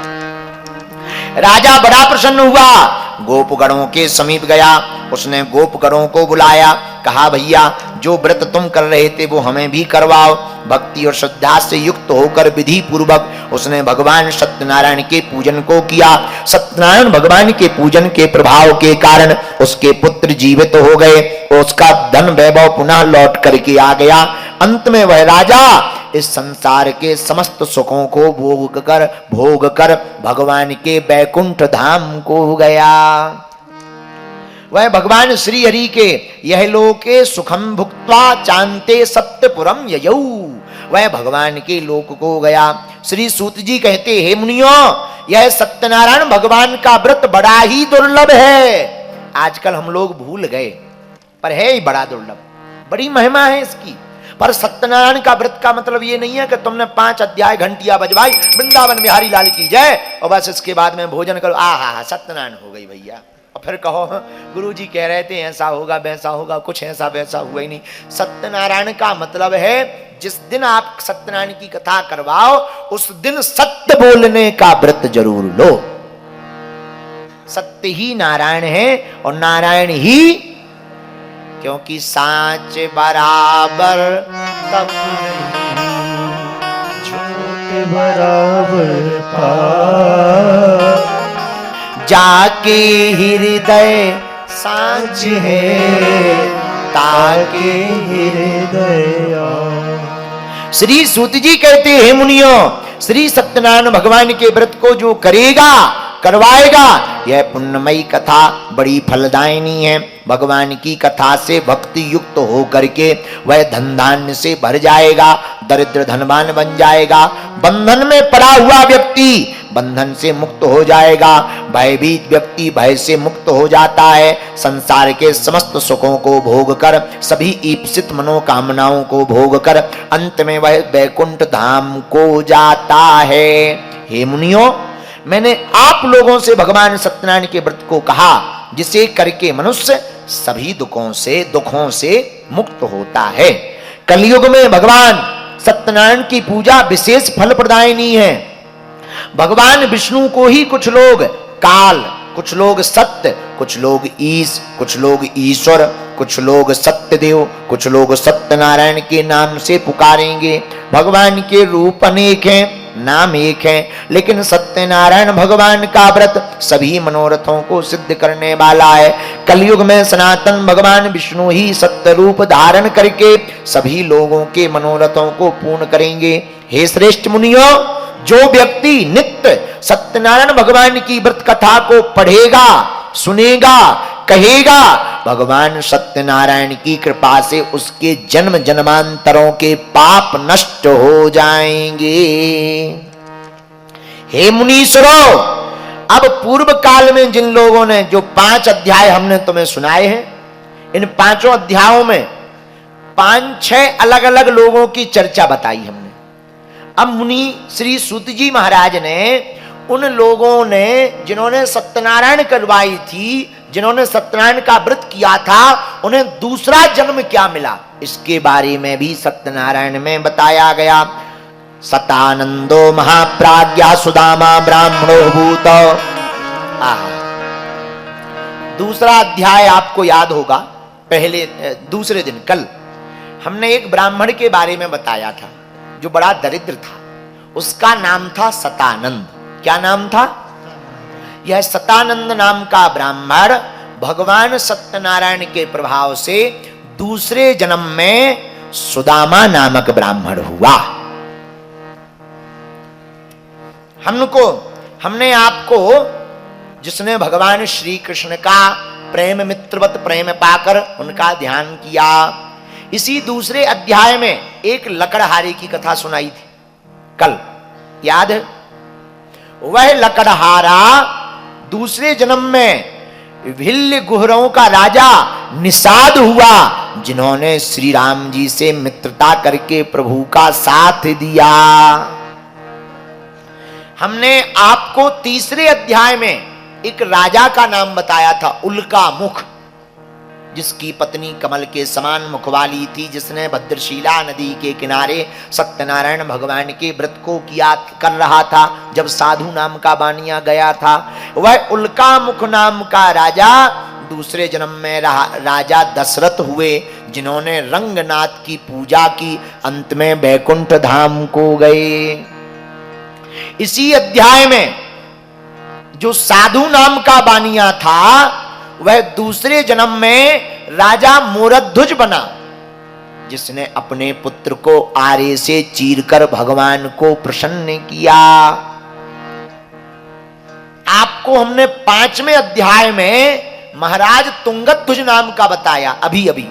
राजा बड़ा प्रसन्न हुआ, गोपगणों के समीप गया, उसने गोपगणों को बुलाया, कहा भैया जो व्रत तुम कर रहे थे वो हमें भी करवाओ। भक्ति और श्रद्धा से युक्त होकर विधि पूर्वक उसने भगवान सत्यनारायण के पूजन को किया। सत्यनारायण भगवान के पूजन के प्रभाव के कारण उसके पुत्र जीवित हो गए, उसका धन वैभव पुनः लौट करके आ गया। अंत में वह राजा इस संसार के समस्त सुखों को भोग कर भगवान के बैकुंठ धाम को गया। वह भगवान श्री हरि के यह लोके सुखम भुक्त्वा चांते सत्यपुरम ययौ, वह भगवान के लोक को गया। श्री सूत जी कहते, हे मुनियों, यह सत्यनारायण भगवान का व्रत बड़ा ही दुर्लभ है। आजकल हम लोग भूल गए, पर है ही बड़ा दुर्लभ, बड़ी महिमा है इसकी। पर सत्यनारायण का व्रत का मतलब ये नहीं है कि तुमने 5 अध्याय घंटिया बजवाई, वृंदावन बिहारी लाल की जय, और बस इसके बाद में भोजन करो, आहा सत्यनारायण हो गई भैया, और फिर कहो गुरुजी कह रहे थे ऐसा होगा वैसा होगा, कुछ ऐसा वैसा हुआ ही नहीं। सत्यनारायण का मतलब है जिस दिन आप सत्यनारायण की कथा करवाओ उस दिन सत्य बोलने का व्रत जरूर लो। सत्य ही नारायण है और नारायण ही, क्योंकि साच बराबर तब झूठ बराबर पार, जाके हृदय साच है ताके हृदय। श्री सूत जी कहते हैं मुनियों, श्री सत्यनारायण भगवान के व्रत को जो करेगा करवाएगा, यह पुण्यमयी कथा बड़ी फलदायिनी है। भगवान की कथा से भक्ति युक्त हो करके वह धन धान्य से भर जाएगा, दरिद्र धनवान बन जाएगा। बंधन में पड़ा हुआ व्यक्ति बंधन से मुक्त हो जाएगा, भयभीत व्यक्ति भय से मुक्त हो जाता है। संसार के समस्त सुखों को भोग कर, सभी ईप्सित मनोकामनाओं को भोग कर अंत में वह वैकुंठ धाम को जाता है। हे मुनियों, मैंने आप लोगों से भगवान सत्यनारायण के व्रत को कहा, जिसे करके मनुष्य सभी दुखों से मुक्त होता है। कलयुग में भगवान सत्यनारायण की पूजा विशेष फल प्रदायिनी है। भगवान विष्णु को ही कुछ लोग काल, कुछ लोग सत्य, कुछ लोग ईश, कुछ लोग ईश्वर, कुछ लोग सत्यदेव, कुछ लोग सत्यनारायण के नाम से पुकारेंगे। भगवान के रूप अनेक हैं, नाम एक है, लेकिन सत्यनारायण भगवान का व्रत सभी मनोरथों को सिद्ध करने वाला है। कलयुग में सनातन भगवान विष्णु ही सत्य रूप धारण करके सभी लोगों के मनोरथों को पूर्ण करेंगे। हे श्रेष्ठ मुनियों, जो व्यक्ति नित्य सत्यनारायण भगवान की व्रत कथा को पढ़ेगा, सुनेगा, कहेगा, भगवान सत्यनारायण की कृपा से उसके जन्म जन्मांतरों के पाप नष्ट हो जाएंगे। हे मुनीश्वरों, अब पूर्व काल में जिन लोगों ने जो 5 अध्याय हमने तुम्हें सुनाए हैं, इन 5 अध्यायों में 5-6 अलग अलग लोगों की चर्चा बताई हमने। अब मुनि श्री सूत जी महाराज ने उन लोगों ने जिन्होंने सत्यनारायण करवाई थी, जिन्होंने सत्यनारायण का व्रत किया था, उन्हें दूसरा जन्म क्या मिला, इसके बारे में भी सत्यनारायण में बताया गया। सतानंदो महाप्राज्ञा सुदामा ब्राह्मणो भूत। दूसरा अध्याय आपको याद होगा, पहले दूसरे दिन कल हमने एक ब्राह्मण के बारे में बताया था जो बड़ा दरिद्र था। उसका नाम था सतानंद। क्या नाम था? यह सतानंद नाम का ब्राह्मण भगवान सत्यनारायण के प्रभाव से दूसरे जन्म में सुदामा नामक ब्राह्मण हुआ। हमने आपको, जिसने भगवान श्री कृष्ण का प्रेम मित्रवत प्रेम पाकर उनका ध्यान किया, इसी दूसरे अध्याय में एक लकड़हारे की कथा सुनाई थी कल, याद है? वह लकड़हारा दूसरे जन्म में भिल्ल गुहरों का राजा निषाद हुआ, जिन्होंने श्री राम जी से मित्रता करके प्रभु का साथ दिया। हमने आपको तीसरे अध्याय में एक राजा का नाम बताया था, उल्का मुख, जिसकी पत्नी कमल के समान मुख वाली थी, जिसने भद्रशिला नदी के किनारे सत्यनारायण भगवान के व्रत को किया कर रहा था जब साधु नाम का बानिया गया था। वह उल्का मुख नाम का राजा दूसरे जन्म में राजा दशरथ हुए, जिन्होंने रंगनाथ की पूजा की, अंत में वैकुंठ धाम को गए। इसी अध्याय में जो साधु नाम का बानिया था, वह दूसरे जन्म में राजा मोरध्वज बना, जिसने अपने पुत्र को आरे से चीरकर भगवान को प्रसन्न किया। आपको हमने 5वें अध्याय में महाराज तुंगध्वज नाम का बताया अभी अभी।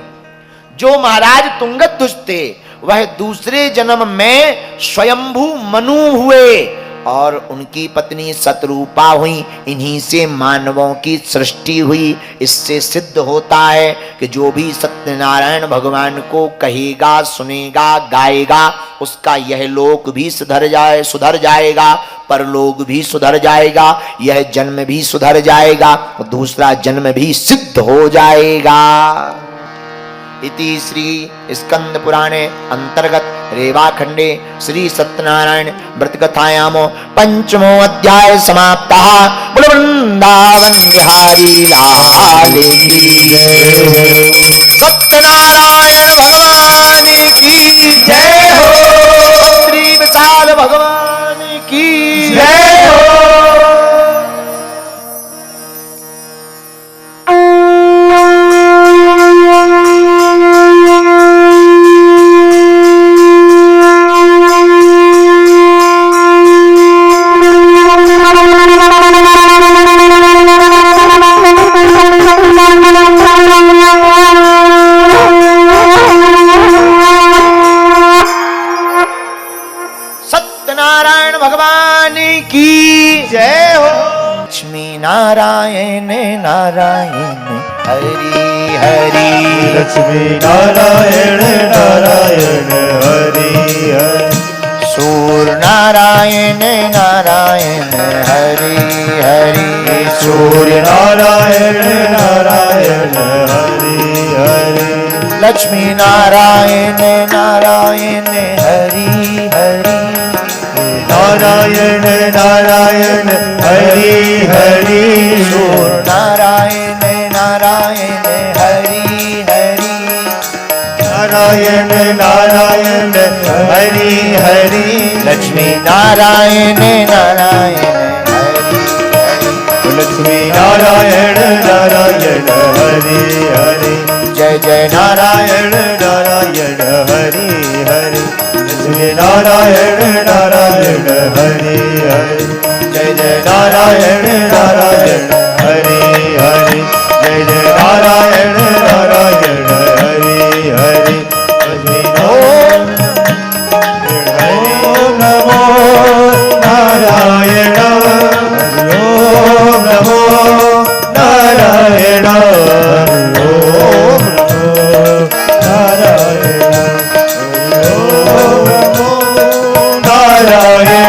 जो महाराज तुंगध्वज थे, वह दूसरे जन्म में स्वयंभू मनु हुए और उनकी पत्नी सतरूपा हुई। इन्हीं से मानवों की सृष्टि हुई। इससे सिद्ध होता है कि जो भी सत्यनारायण भगवान को कहेगा, सुनेगा, गाएगा, उसका यह लोक भी सुधर जाएगा, परलोक भी सुधर जाएगा, यह जन्म भी सुधर जाएगा, दूसरा जन्म भी सिद्ध हो जाएगा। इति श्री स्कंद पुराणे अंतर्गत रेवाखंडे श्री सत्यनारायण व्रत कथायाम 5मो अध्याय समाप्तः। बोल वृंदावन बिहारी लाल की जय। सत्यनारायण भगवान की जय हो। श्री विशाल भगवान की जय हो। सत्यनारायण भगवान की जय हो। लक्ष्मी नारायण नारायण हरि हरि। लक्ष्मी नारायण नारायण हरि हरि। सूर नारायण नारायण हरि हरि। सूर्य नारायण नारायण हरि हरि। लक्ष्मी नारायण नारायण हरि हरि। नारायण नारायण हरि हरि। सूर नारायण नारायण हरि हरि। नारायण नारायण हरि हरि। लक्ष्मी नारायण नारायण हरि हरि। लक्ष्मी नारायण नारायण हरि हरि। जय जय नारायण नारायण हरि हरि। लक्ष्मी नारायण नारायण हरि हरि। जय जय नारायण नारायण हरि हरि। जय जय नारायण नारायण हरि हरि। लक्ष्मी ओम नमो नारायण। ओम नमो नारायण। ओम नारायण। ओम नमो नारायण।